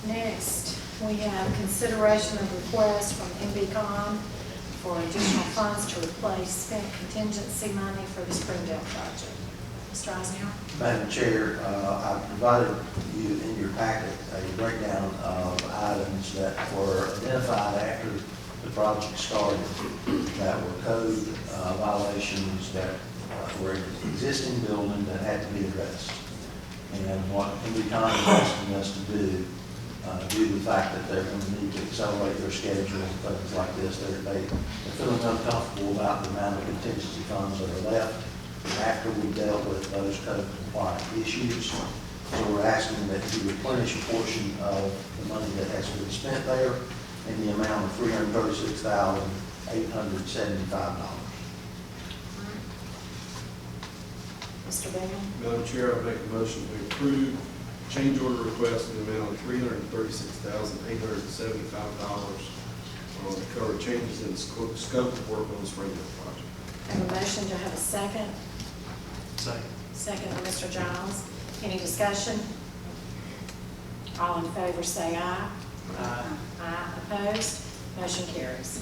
Next, we have consideration of request from MBCOM for additional funds to replace spent contingency money for the Springdale project. Mr. Eisenhower? Madam Chair, I provided you in your packet a breakdown of items that were identified after the project started that were code violations that were in the existing building that had to be addressed. And what MBCOM is asking us to do, due to the fact that they're going to need to accelerate their schedule and things like this, they're feeling uncomfortable about the amount of contingency funds that are left after we dealt with those code compliant issues. So we're asking that you replenish a portion of the money that has been spent there in the amount of $336,875. Mr. Bingham? Madam Chair, I make a motion to approve change order request in the amount of $336,875 to cover changes in scope of work on the Springdale project. I have a motion to have a second. Second. Second by Mr. Giles. Any discussion? All in favor say aye. Aye. Aye. Opposed? Motion carries.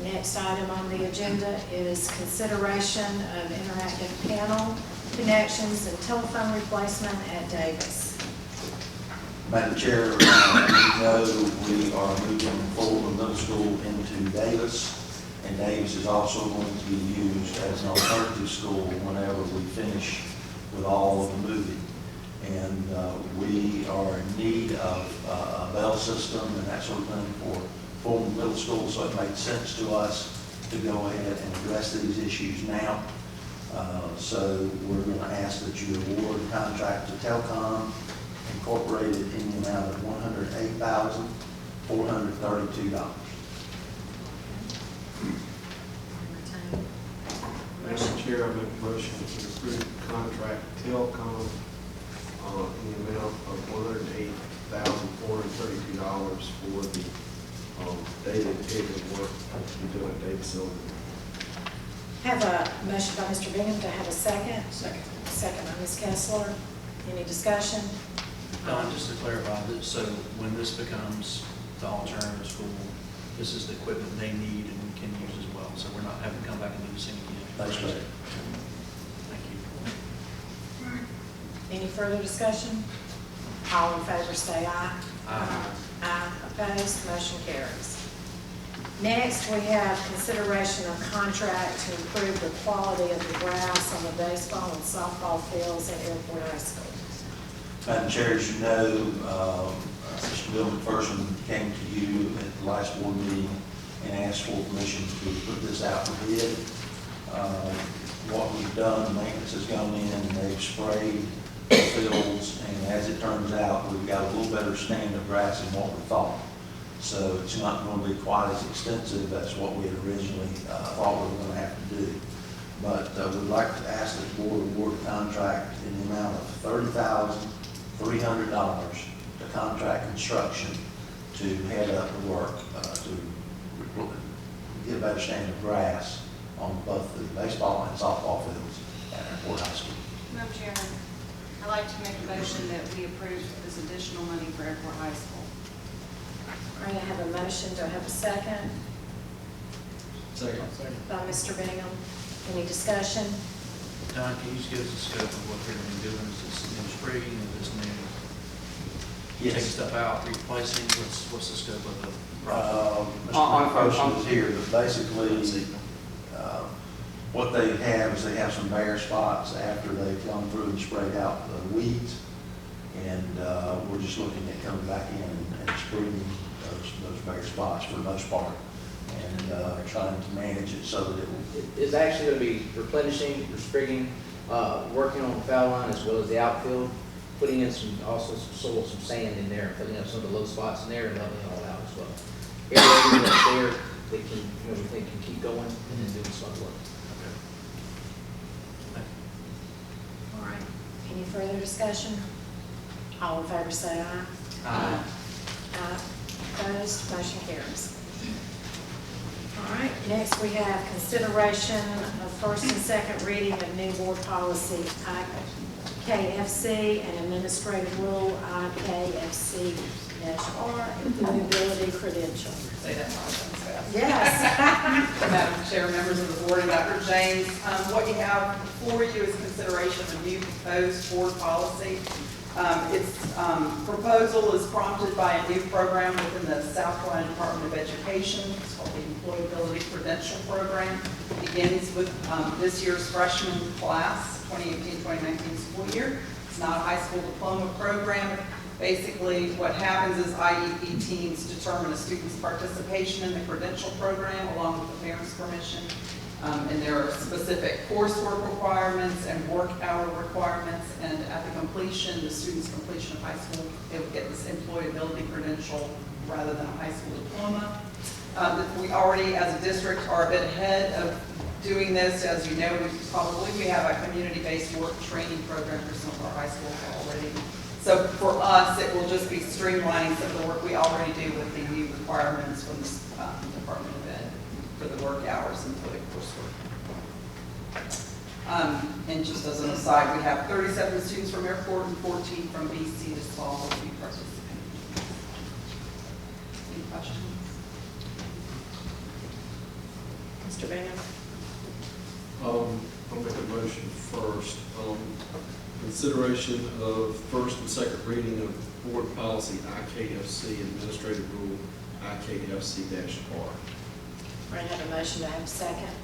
Next item on the agenda is consideration of interactive panel connections and telephone replacement at Davis. Madam Chair, you know we are moving forward with middle school into Davis, and Davis is also going to be used as an alternative school whenever we finish with all of the moving. And we are in need of a bell system and that sort of thing for Fulton Middle School, so it made sense to us to go ahead and address these issues now. So we're going to ask that you award the contract to Telcom Incorporated in the amount of $108,432. Madam Chair, I make a motion to approve the contract to Telcom in the amount of $108,432 for the data integrity work to be done at Davis Elementary. Have a motion by Mr. Bingham to have a second. Second. Second by Ms. Kessler. Any discussion? Don, just to clarify, so when this becomes the alternative school, this is the equipment they need and we can use as well, so we're not having to come back and do this thing again. That's right. Thank you. Any further discussion? All in favor say aye. Aye. Aye. Opposed? Motion carries. Next, we have consideration of contract to improve the quality of the grass on the baseball and softball fields at Airport High School. Madam Chair, as you know, Mr. Bill McPherson came to you at the last board meeting and asked for permission to put this out for bid. What we've done, maintenance has gone in and they've sprayed the fields, and as it turns out, we've got a little better stand of grass than what we thought. So it's not going to be quite as extensive as what we had originally thought we were going to have to do. But we'd like to ask the board to award a contract in the amount of $30,300 to contract construction to head up the work to get a better stand of grass on both the baseball and softball fields at Airport High School. Madam Chairman, I I'd like to make a motion that we approve this additional money for Airport High School. All right, I have a motion. Do I have a second? Second. By Mr. Bingham. Any discussion? Don, can you just give us a scope of what they're going to be doing? Is this new spring, is this new? Yes. Taking stuff out, replacing, what's the scope of the project? On is here, but basically, what they have is they have some bare spots after they've gone through and sprayed out the weeds. And we're just looking at coming back in and spreading those bare spots for the most part. And trying to manage it so that it will. It's actually going to be replenishing, sprigging, working on the foul line as well as the outfield, putting in also some soil, some sand in there, filling up some of the low spots in there and leveling it all out as well. Everything that's there, they can, we think can keep going and then doing some work. All right. Any further discussion? All in favor say aye. Aye. Aye. Opposed? Motion carries. All right, next we have consideration of first and second reading of new board policy IKFC and administrative rule IKFC-R, employability credential. Say that fast. Yes. Madam Chair, members of the board, and Dr. James, what you have before you is consideration of a new proposed board policy. Its proposal is prompted by a new program within the South Carolina Department of Education. It's called the Employability Credential Program. It begins with this year's freshman class, 2018-2019 school year. It's not a high school diploma program. Basically, what happens is IEP teams determine a student's participation in the credential program along with the parent's permission. And there are specific coursework requirements and work hour requirements, and at the completion, the student's completion of high school, they will get this employability credential rather than a high school diploma. We already, as a district, are a bit ahead of doing this. As you know, we have a community-based work training program for some of our high schools already. So for us, it will just be streamlining some of the work we already do with the new requirements from the Department of Ed for the work hours and for the coursework. And just as an aside, we have 37 students from Airport and 14 from BC this fall will be participating. Any questions? Mr. Bingham. I'll make a motion first. Consideration of first and second reading of board policy IKFC and administrative rule IKFC-R. We're going to have a motion to have a second.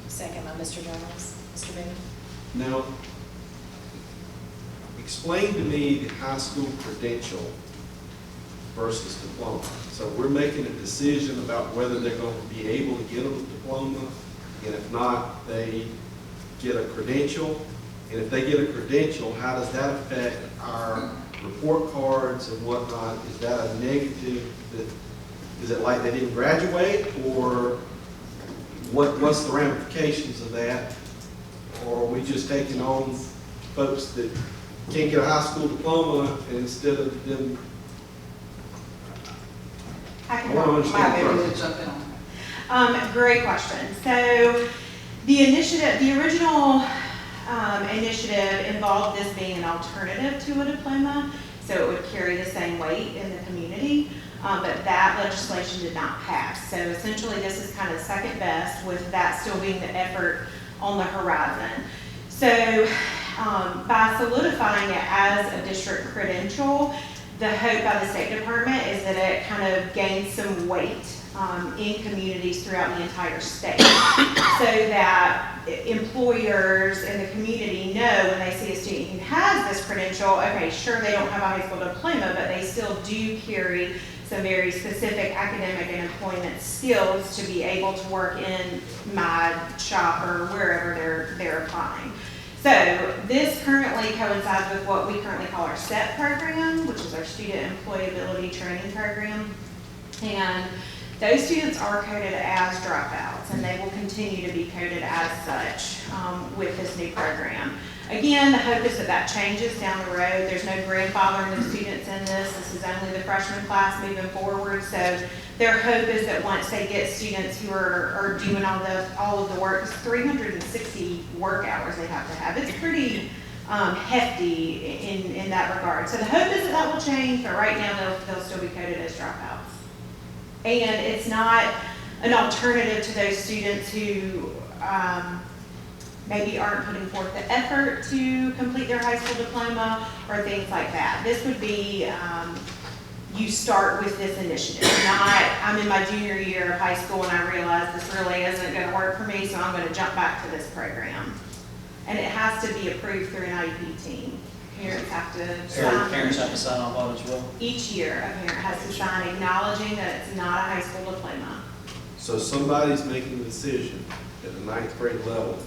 Second by Mr. Jones. Mr. Bingham. Now, explain to me the high school credential versus diploma. So we're making a decision about whether they're going to be able to get a diploma, and if not, they get a credential. And if they get a credential, how does that affect our report cards and whatnot? Is that a negative? Is it like they didn't graduate, or what's the ramifications of that? Or are we just taking on folks that can't get a high school diploma, and instead of them? I want to understand. Great question. So the initiative, the original initiative involved this being an alternative to a diploma, so it would carry the same weight in the community, but that legislation did not pass. So essentially this is kind of second best, with that still being the effort on the horizon. So by solidifying it as a district credential, the hope by the State Department is that it kind of gains some weight in communities throughout the entire state, so that employers in the community know when they see a student who has this credential, okay, sure, they don't have a high school diploma, but they still do carry some very specific academic and employment skills to be able to work in my shop or wherever they're applying. So this currently coincides with what we currently call our SET program, which is our Student Employability Training Program. And those students are coded as dropouts, and they will continue to be coded as such with this new program. Again, the hope is that that changes down the road. There's no grandfathering of students in this. This is only the freshman class moving forward. So their hope is that once they get students who are doing all of the work, it's 360 work hours they have to have. It's pretty hefty in that regard. So the hope is that that will change, but right now they'll still be coded as dropouts. And it's not an alternative to those students who maybe aren't putting forth the effort to complete their high school diploma or things like that. This would be, you start with this initiative, not I'm in my junior year of high school and I realize this really isn't going to work for me, so I'm going to jump back to this program. And it has to be approved through an IEP team. Parents have to sign. Parents have to sign off on it as well? Each year, a parent has to sign acknowledging that it's not a high school diploma. So somebody's making a decision at the 9th grade level,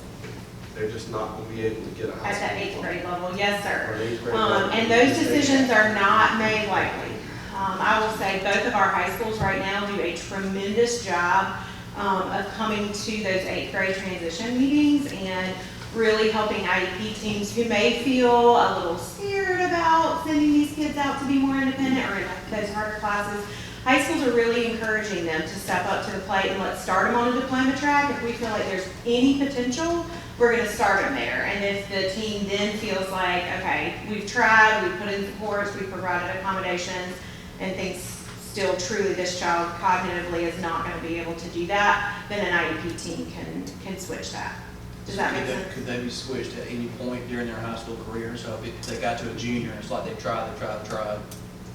they're just not going to be able to get a high At school the 8th diploma. grade level, yes, sir. Or 8th grade level. And those decisions are not made lightly. I will say both of our high schools right now do a tremendous job of coming to those 8th grade transition meetings and really helping IEP teams who may feel a little scared about sending these kids out to be more independent or in those harder classes. High schools are really encouraging them to step up to the plate and let's start them on a diploma track. If we feel like there's any potential, we're going to start them there. And if the team then feels like, okay, we've tried, we've put in supports, we've provided accommodations, and thinks still truly this child cognitively is not going to be able to do that, then an IEP team can switch that. Does that make sense? Could they be switched at any point during their high school career? So if they got to a junior, it's like they've tried.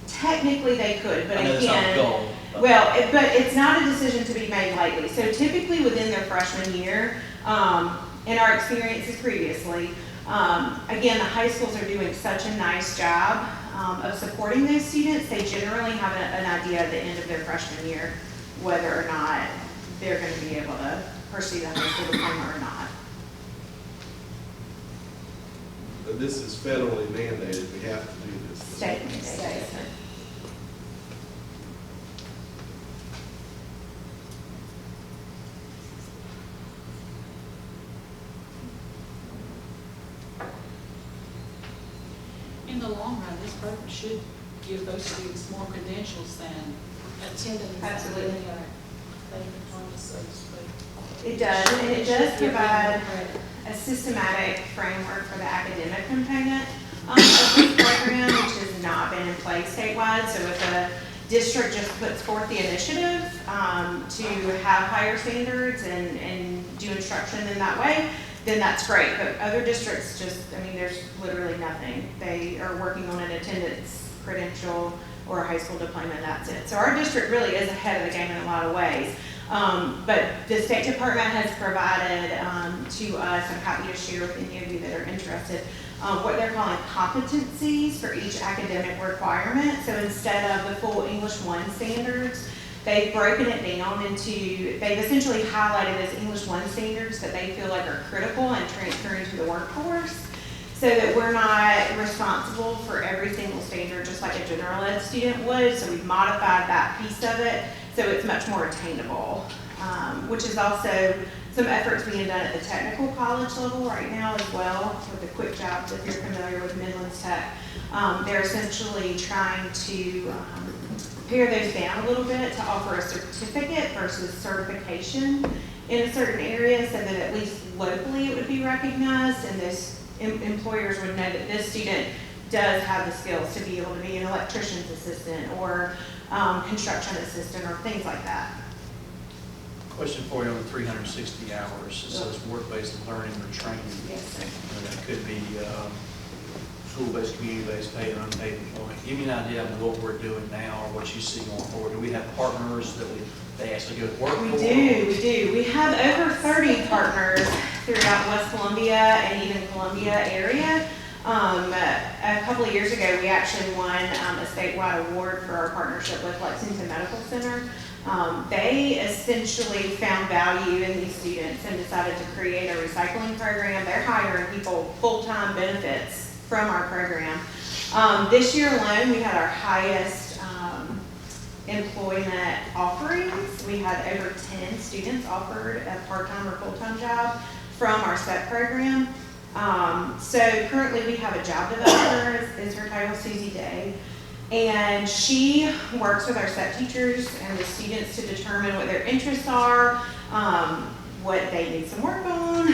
Technically they could, but I know that's not the again, goal, but- well, but it's not a decision to be made lightly. So typically within their freshman year, in our experiences previously, again, the high schools are doing such a nice job of supporting those students. They generally have an idea at the end of their freshman year whether or not they're going to be able to pursue the high school diploma or not. But this is federally mandated, we have to do this. State mandated. In the long run, this program should give those students more credentials than attending. Absolutely. So to speak. It does, and it does provide a systematic framework for the academic component of this program, which has not been in place statewide. So if a district just puts forth the initiative to have higher standards and do instruction in that way, then that's great. But other districts just, I mean, there's literally nothing. They are working on an attendance credential or a high school diploma, and that's it. So our district really is ahead of the game in a lot of ways. But the State Department has provided to us, I'm happy to share with any of you that are interested, what they're calling competencies for each academic requirement. So instead of the full English 1 standards, they've broken it down into, they've essentially highlighted those English 1 standards that they feel like are critical and transfer into the workforce, so that we're not responsible for every single standard just like a general ed student would. So we've modified that piece of it so it's much more attainable, which is also some efforts being done at the technical college level right now as well with the quick jobs, if you're familiar with Midlands Tech. They're essentially trying to pare those down a little bit to offer a certificate versus certification in a certain area, so that at least locally it would be recognized and those employers would know that this student does have the skills to be able to be an electrician's assistant or construction assistant or things like that. Question for you on the 360 hours. It says work-based learning or training. Yes, sir. And that could be school-based, community-based, paid or unpaid employment. Give me an idea of what we're doing now or what you see going forward. Do we have partners that they actually go to work for? We do. We have over 30 partners throughout West Columbia and even Columbia area. A couple of years ago, we actually won a statewide award for our partnership with Lexington Medical Center. They essentially found value in these students and decided to create a recycling program. They're hiring people full-time benefits from our program. This year alone, we had our highest employment offerings. We had over 10 students offered a part-time or full-time job from our SET program. So currently we have a job developer, is her title, Susie Day. And she works with our SET teachers and the students to determine what their interests are, what they need some work on,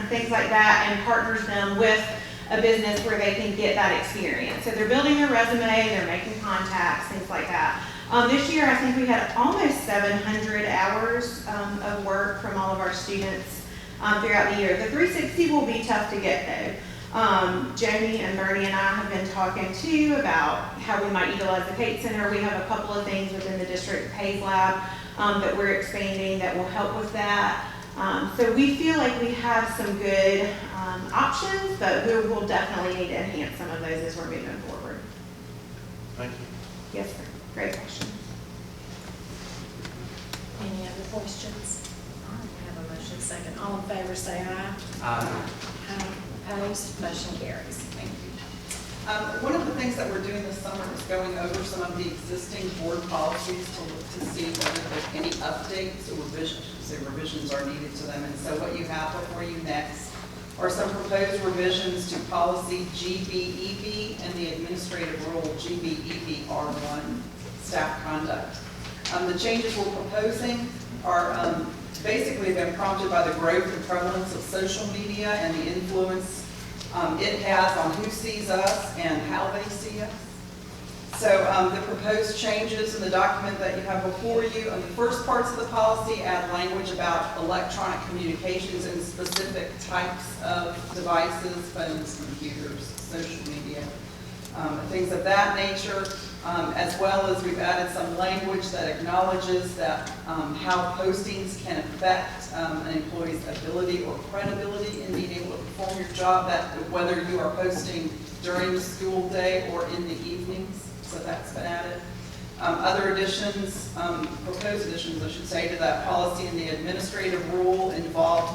things like that, and partners them with a business where they can get that experience. So they're building their resume, they're making contacts, things like that. This year, I think we had almost 700 hours of work from all of our students throughout the year. The 360 will be tough to get though. Joni and Bernie and I have been talking too about how we might utilize the Kate Center. We have a couple of things within the district Pays Lab that we're expanding that will help with that. So we feel like we have some good options, but we will definitely need to enhance some of those as we're moving forward. Thank you. Yes, sir. Great question. Any other questions? All right, we have a motion second. All in favor, say aye. Aye. Opposed, motion carries. Thank you. One of the things that we're doing this summer is going over some of the existing board policies to see whether there's any updates or revisions are needed to them. And so what you have before you next are some proposed revisions to policy GBEB and the administrative rule GBEB R1, staff conduct. The changes we're proposing are basically been prompted by the growth and prevalence of social media and the influence it has on who sees us and how they see us. So the proposed changes in the document that you have before you, on the first parts of the policy, add language about electronic communications and specific types of devices, phones, computers, social media, things of that nature, as well as we've added some language that acknowledges that how postings can affect an employee's ability or credibility in being able to perform your job, that whether you are posting during the school day or in the evenings. So that's been added. Other additions, proposed additions, I should say, to that policy in the administrative rule involve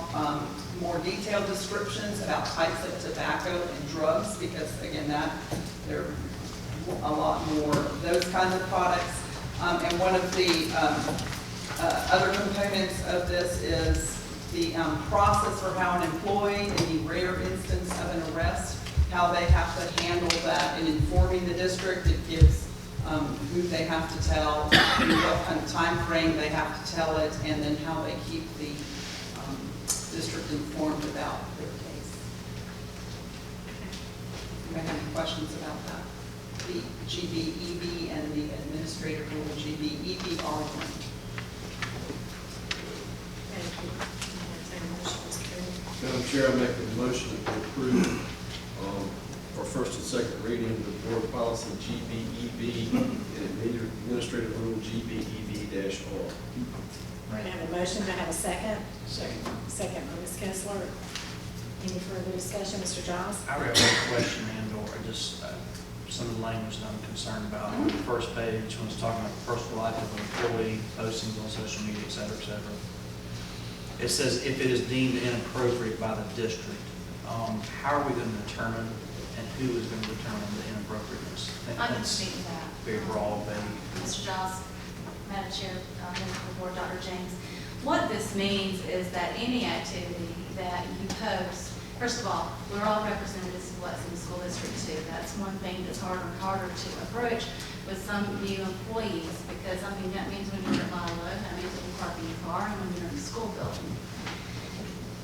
more detailed descriptions about types of tobacco and drugs, because again, there are a lot more of those kinds of products. And one of the other components of this is the process for how an employee, in the rare instance of an arrest, how they have to handle that in informing the district. It gives who they have to tell, what kind of time frame they have to tell it, and then how they keep the district informed about their case. You may have any questions about that? The GBEB and the administrative rule GBEB R1. Thank you. Madam Chair, I make a motion to approve for first and second reading the board policy GBEB and administrative rule GBEB-R. We're going to have a motion. Do I have a second? Second. Second by Ms. Kessler. Any further discussion, Mr. Giles? I have a question and/or just some of the language that I'm concerned about. On the first page, when it's talking about the personal life of an employee, postings on social media, et cetera, et cetera. It says if it is deemed inappropriate by the district. How are we going to determine and who is going to determine the inappropriateness? I can speak to that. Very broad, maybe. Mr. Giles, Madam Chair, Member of the Board, Dr. James. What this means is that any activity that you post, first of all, we're all representatives of Lexington School District too. That's one thing that's harder and harder to approach with some new employees, because I mean, that means when you're at Milo, that means when you're parking your car and when you're in the school building.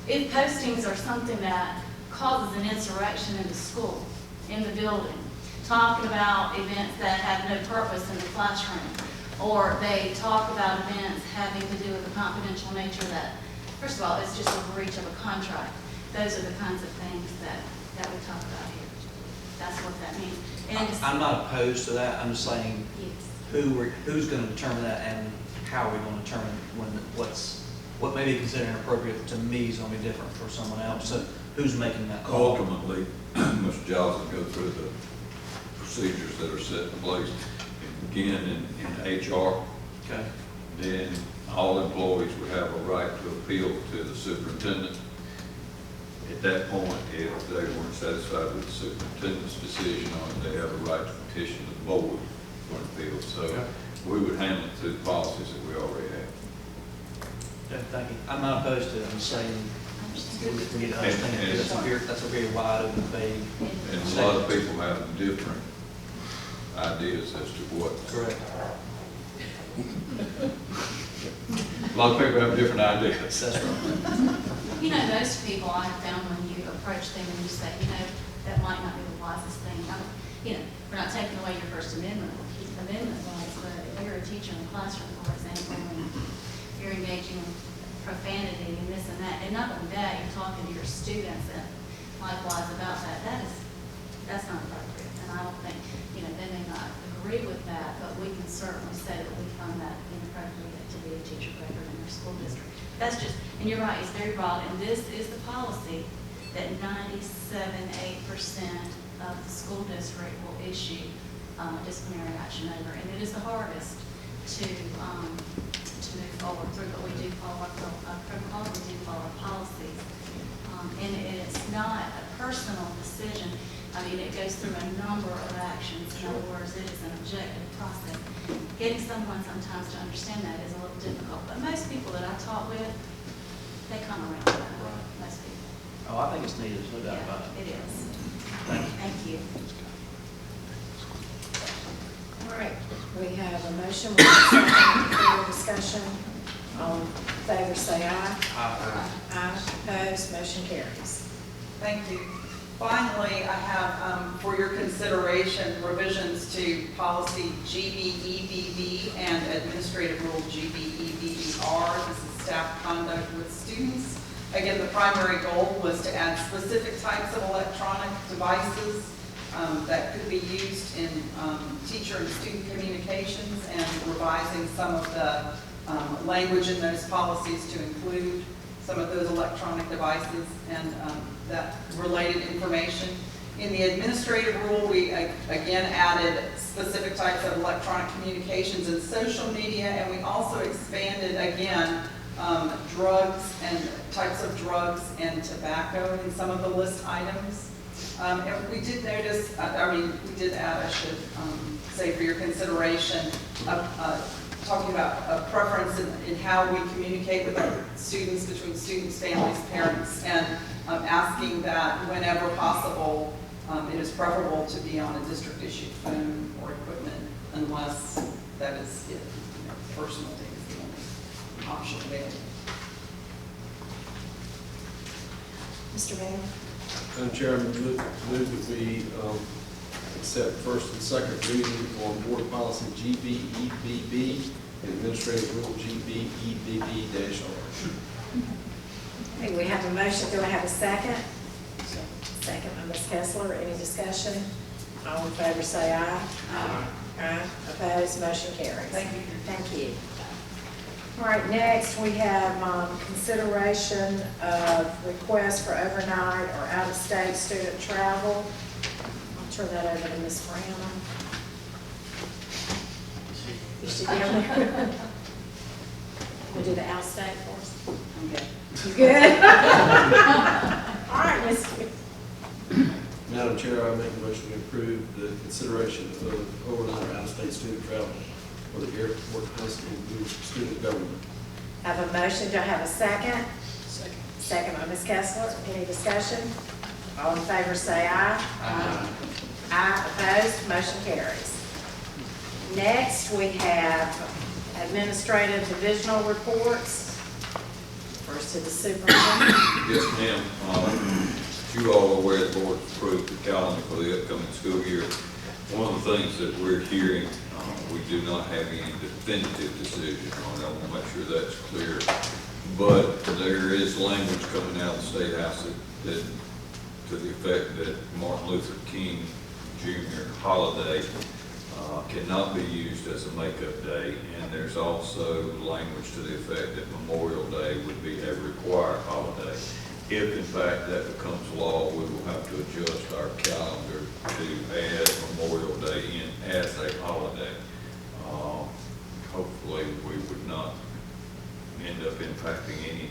If postings are something that causes an insurrection in the school, in the building, talking about events that have no purpose in the classroom, or they talk about events having to do with the confidential nature that, first of all, it's just a breach of a contract. Those are the kinds of things that we talk about here. That's what that means. And I'm not opposed to that. I'm just saying yes. who's going to determine that and how are we going to determine what may be considered inappropriate to me is going to be different for someone else. So who's making that call? Ultimately, Mr. Giles will go through the procedures that are set in place. Again, in HR, Okay. then all employees would have a right to appeal to the superintendent. At that point, if they weren't satisfied with the superintendent's decision on it, they have a right to petition the board for an appeal. So we would handle it through the policies that we already have. Okay, thank you. I'm not opposed to it. I'm saying we need to understand that's a very wide open debate. And a lot of people have different ideas as to what. Correct. A lot of people have different ideas. That's right. You know, most people I have found when you approach them and you say, you know, that might not be the wisest thing. You know, we're not taking away your First Amendment rights, but if you're a teacher in the classroom, for example, and you're engaging in profanity and this and that, and not only that, you're talking to your students and likewise about that, that's not appropriate. And I don't think, you know, they may not agree with that, but we can certainly say that we find that inappropriate to be a teacher of record in our school district. That's just, and you're right, it's very broad, and this is the policy that 97.8% of the school district will issue disciplinary action over, and it is the hardest to move forward through, but we do follow our protocols, we do follow our policies. And it's not a personal decision. I mean, it goes through a number of actions. In other words, it is an objective process. Getting someone sometimes to understand that is a little difficult, but most people that I talk with, they come around to that, most people. Oh, I think it's needed, there's no doubt about it. It is. Thank you. Thank you. All right, we have a motion, we have a second, further discussion. All in favor, say aye. Aye. Aye, opposed, motion carries. Thank you. Finally, I have for your consideration revisions to policy GBEBB and administrative rule GBEBBR. This is staff conduct with students. Again, the primary goal was to add specific types of electronic devices that could be used in teacher and student communications, and revising some of the language in those policies to include some of those electronic devices and that related information. In the administrative rule, we again added specific types of electronic communications and social media, and we also expanded again drugs and types of drugs and tobacco in some of the list items. And we did notice, we did add, I should say for your consideration, talking about a preference in how we communicate with our students, between students, families, parents, and asking that whenever possible, it is preferable to be on a district-issued phone or equipment, unless that is it. Personal data is the only option available. Mr. Bailey? Madam Chairman, move that we accept first and second reading on board policy GBEBB and administrative rule GBEBB-R. Okay, we have a motion. Do I have a second? Second by Ms. Kessler. Any discussion? All in favor say aye. Aye. Aye. Opposed? Motion carries. Thank you. Thank you. All right, next we have consideration of requests for overnight or out-of-state student travel. I'll turn that over to Ms. Brown. Is she down there? We'll do the out-of-state for us. I'm good. You good? All right, Ms. Madam Chair, I make a motion to approve the consideration of overnight or out-of-state student travel for the airport high school student government. I have a motion. Do I have a second? Second. Second by Ms. Kessler. Any discussion? All in favor say aye. Aye. Aye. Opposed? Motion carries. Next, we have administrative divisional reports. First to the superintendent. Yes, ma'am. As you all are aware, the board approved the calendar for the upcoming school year. One of the things that we're hearing, we do not have any definitive decision on it. I want to make sure that's clear. But there is language coming out of the State House that to the effect that Martin Luther King Jr. holiday cannot be used as a makeup day, and there's also language to the effect that Memorial Day would be a required holiday. If in fact that becomes law, we will have to adjust our calendar to add Memorial Day in as a holiday. Hopefully we would not end up impacting any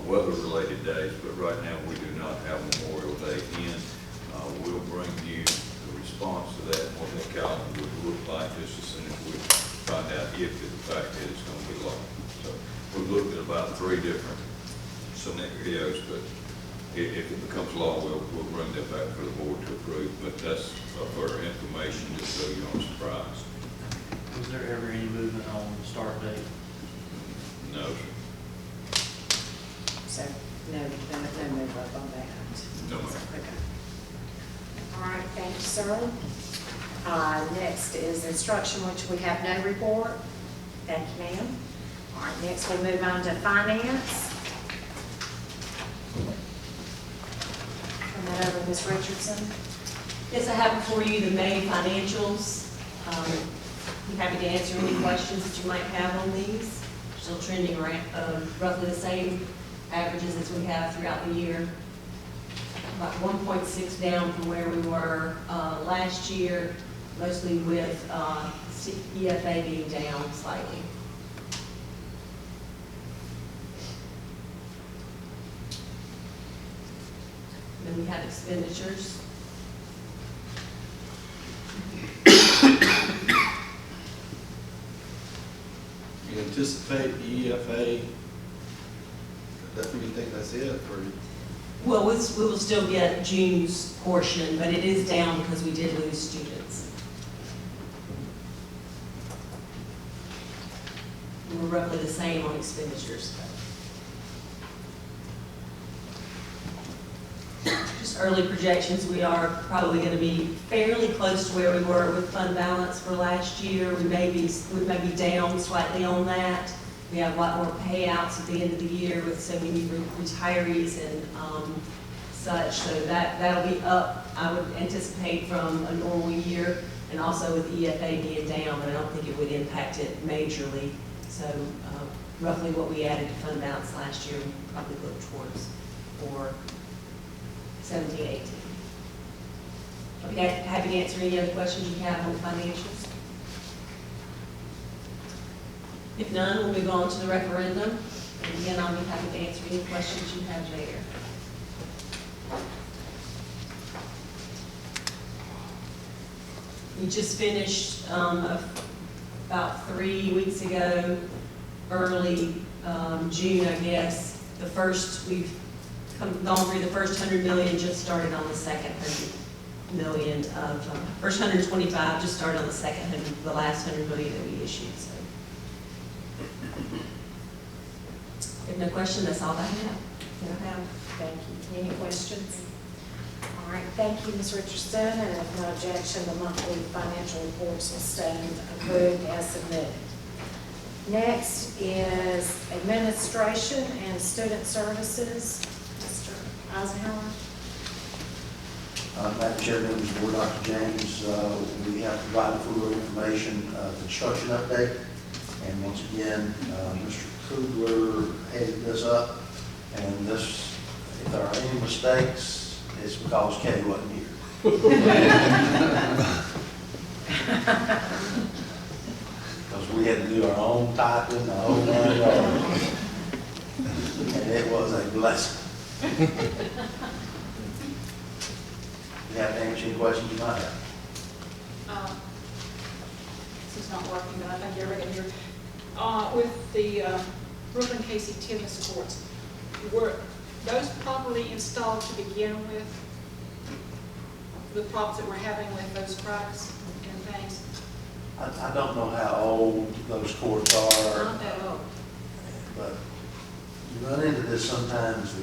weather-related days, but right now we do not have Memorial Day in. We'll bring you the response to that, what that calendar would look like, just as soon as we find out if in fact it is going to be law. So we've looked at about 3 different scenarios, but if it becomes law, we'll bring that back for the board to approve. But that's for information, just so you aren't surprised. Was there ever any movement on the start date? No, sir. So, no move up on that. No, ma'am. Okay. Thank you, sir. Next is instruction, which we have no report. Thank you, ma'am. All right, next we'll move on to finance. Turn that over to Ms. Richardson. Yes, I have before you the May financials. I'm happy to answer any questions that you might have on these. Still trending around, roughly the same averages as we have throughout the year. About 1.6 down from where we were last year, mostly with EFA being down slightly. Then we have expenditures. You anticipate the EFA, do you think that's it, or? Well, we will still get June's portion, but it is down because we did lose students. We're roughly the same on expenditures. Just early projections, we are probably going to be fairly close to where we were with fund balance for last year. We may be down slightly on that. We have a lot more payouts at the end of the year with so many retirees and such. So that'll be up, I would anticipate, from a normal year, and also with EFA being down, but I don't think it would impact it majorly. So roughly what we added to fund balance last year, we probably look towards for 17, 18. I'll be happy to answer any other questions you have on the financials. If none, we'll move on to the referendum. And again, I'll be happy to answer any questions you have there. We just finished about 3 weeks ago, early June, I guess. We've gone through the first 100 million, just started on the second 100 million first 125 just started on the second 100, the last 100 million that we issued. So. If no question, that's all I have. Thank you. Any questions? All right, thank you, Ms. Richardson, and if no objection, the monthly financial reports will stand approved as submitted. Next is administration and student services. Mr. Eisenhower. Madam Chair, members of the board, Dr. James, we have provided for your information construction update. And once again, Mr. Kugler headed this up. And this, if there are any mistakes, it's because Kay wasn't here. Because we had to do our own typing, the whole 9 yards. And it was a blessing. You have to answer any questions you might have. This is not working, but I think you're ready here. With the Brooklyn Casey tennis courts, were those properly installed to begin with? The problems that we're having with those cracks and things? I don't know how old those courts are. Not that old. But you run into this sometimes,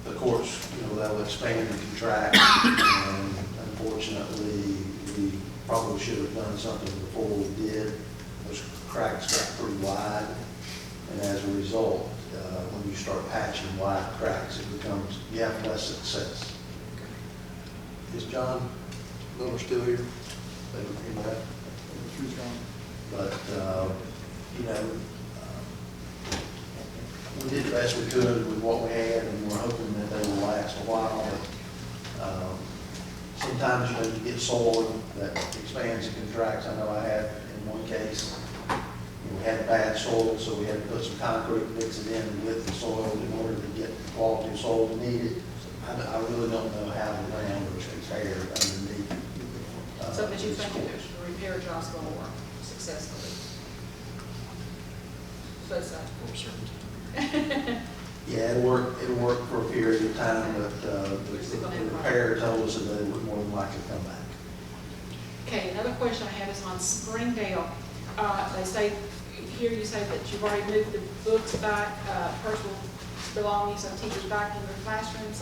the courts, they'll expand and contract, and unfortunately, we probably should have done something before we did. Those cracks got pretty wide, and as a result, when you start patching wide cracks, you have less success. Is John Miller still here? But, we did the best we could with what we had, and we're hoping that they will last a while. But sometimes, you get soil that expands and contracts. I know I had in one case, we had bad soil, so we had to put some concrete and mix it in with the soil in order to get the quality of soil we needed. I really don't know how the ground was prepared underneath. So that you think that the repair job's going to work successfully? Yeah, it'll work for a period of time, but the repair told us that they would more than likely come back. Okay, another question I have is on Springdale. They say, here you say that you've already moved the books back, personal belongings of teachers back in their classrooms.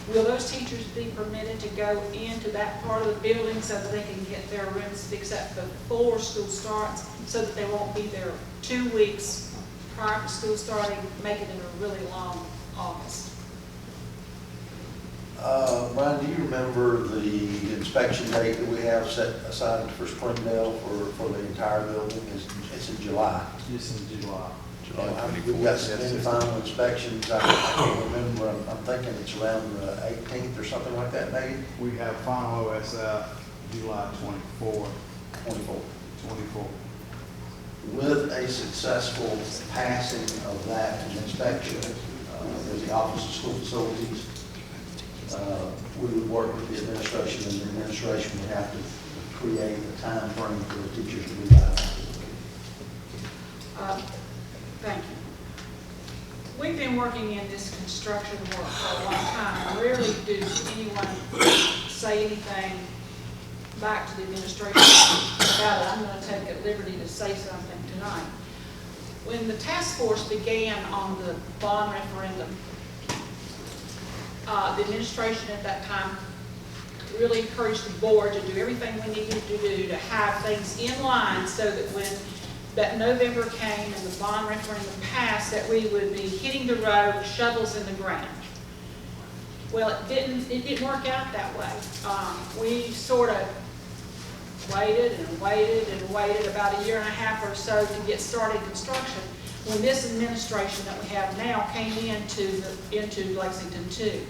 Will those teachers be permitted to go into that part of the building so that they can get their rooms fixed up before school starts, so that they won't be there 2 weeks prior to school starting, making it a really long August? Brian, do you remember the inspection date that we have set aside for Springdale for the entire building? It's in July. This is July. We've got some final inspections. I can't remember. I'm thinking it's around the 18th or something like that, maybe? We have final OSF July 24. 24. With a successful passing of that inspection, with the Office of School Facilities, we would work with the administration, and the administration would have to create a time frame for the teachers to be back. Thank you. We've been working in this construction work for a long time. Rarely do anyone say anything back to the administration about it. I'm going to take at liberty to say something tonight. When the task force began on the bond referendum, the administration at that time really encouraged the board to do everything we needed to do to have things in line so that when that November came and the bond referendum passed, that we would be hitting the road with shovels in the ground. Well, it didn't work out that way. We sort of waited and waited and waited about 1.5 years or so to get started construction, when this administration that we have now came into Lexington 2.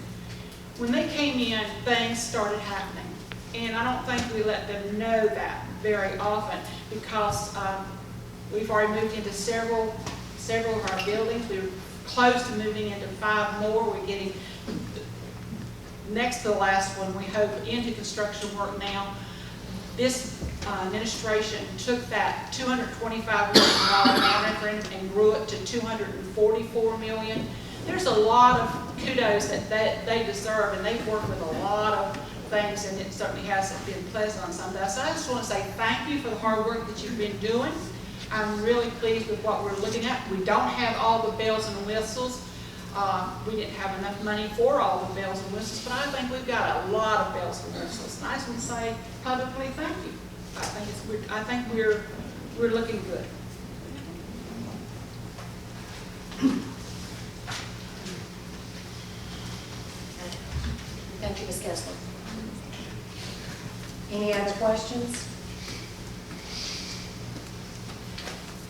When they came in, things started happening. And I don't think we let them know that very often, because we've already moved into several of our buildings. We're close to moving into 5 more. We're getting next to the last one, we hope, into construction work now. This administration took that $225 million referendum and grew it to $244 million. There's a lot of kudos that they deserve, and they've worked with a lot of things, and it certainly hasn't been pleasant on some of that. So I just want to say thank you for the hard work that you've been doing. I'm really pleased with what we're looking at. We don't have all the bells and whistles. We didn't have enough money for all the bells and whistles, but I think we've got a lot of bells and whistles. And I just want to say publicly thank you. I think we're looking good. Thank you, Ms. Kessler. Any other questions?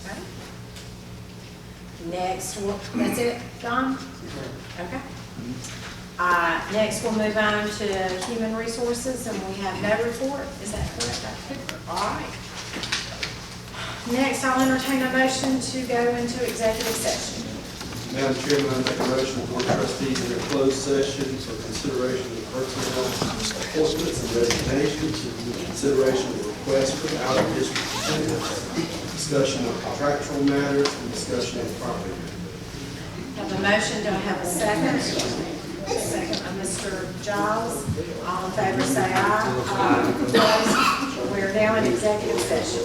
Okay. Next, that's it, Don? Okay. Next, we'll move on to Human Resources, and we have no report. Is that correct? All right. Next, I'll entertain a motion to go into executive session. Madam Chairman, I make a motion for Board of Trustees in a closed session for consideration of personnel appointments and resignations, consideration of requests for out-of-district attendance, discussion of contractual matters, and discussion of property matters. Have a motion, do I have a second? Second by Mr. Giles. All in favor say aye. Aye. We're now in executive session.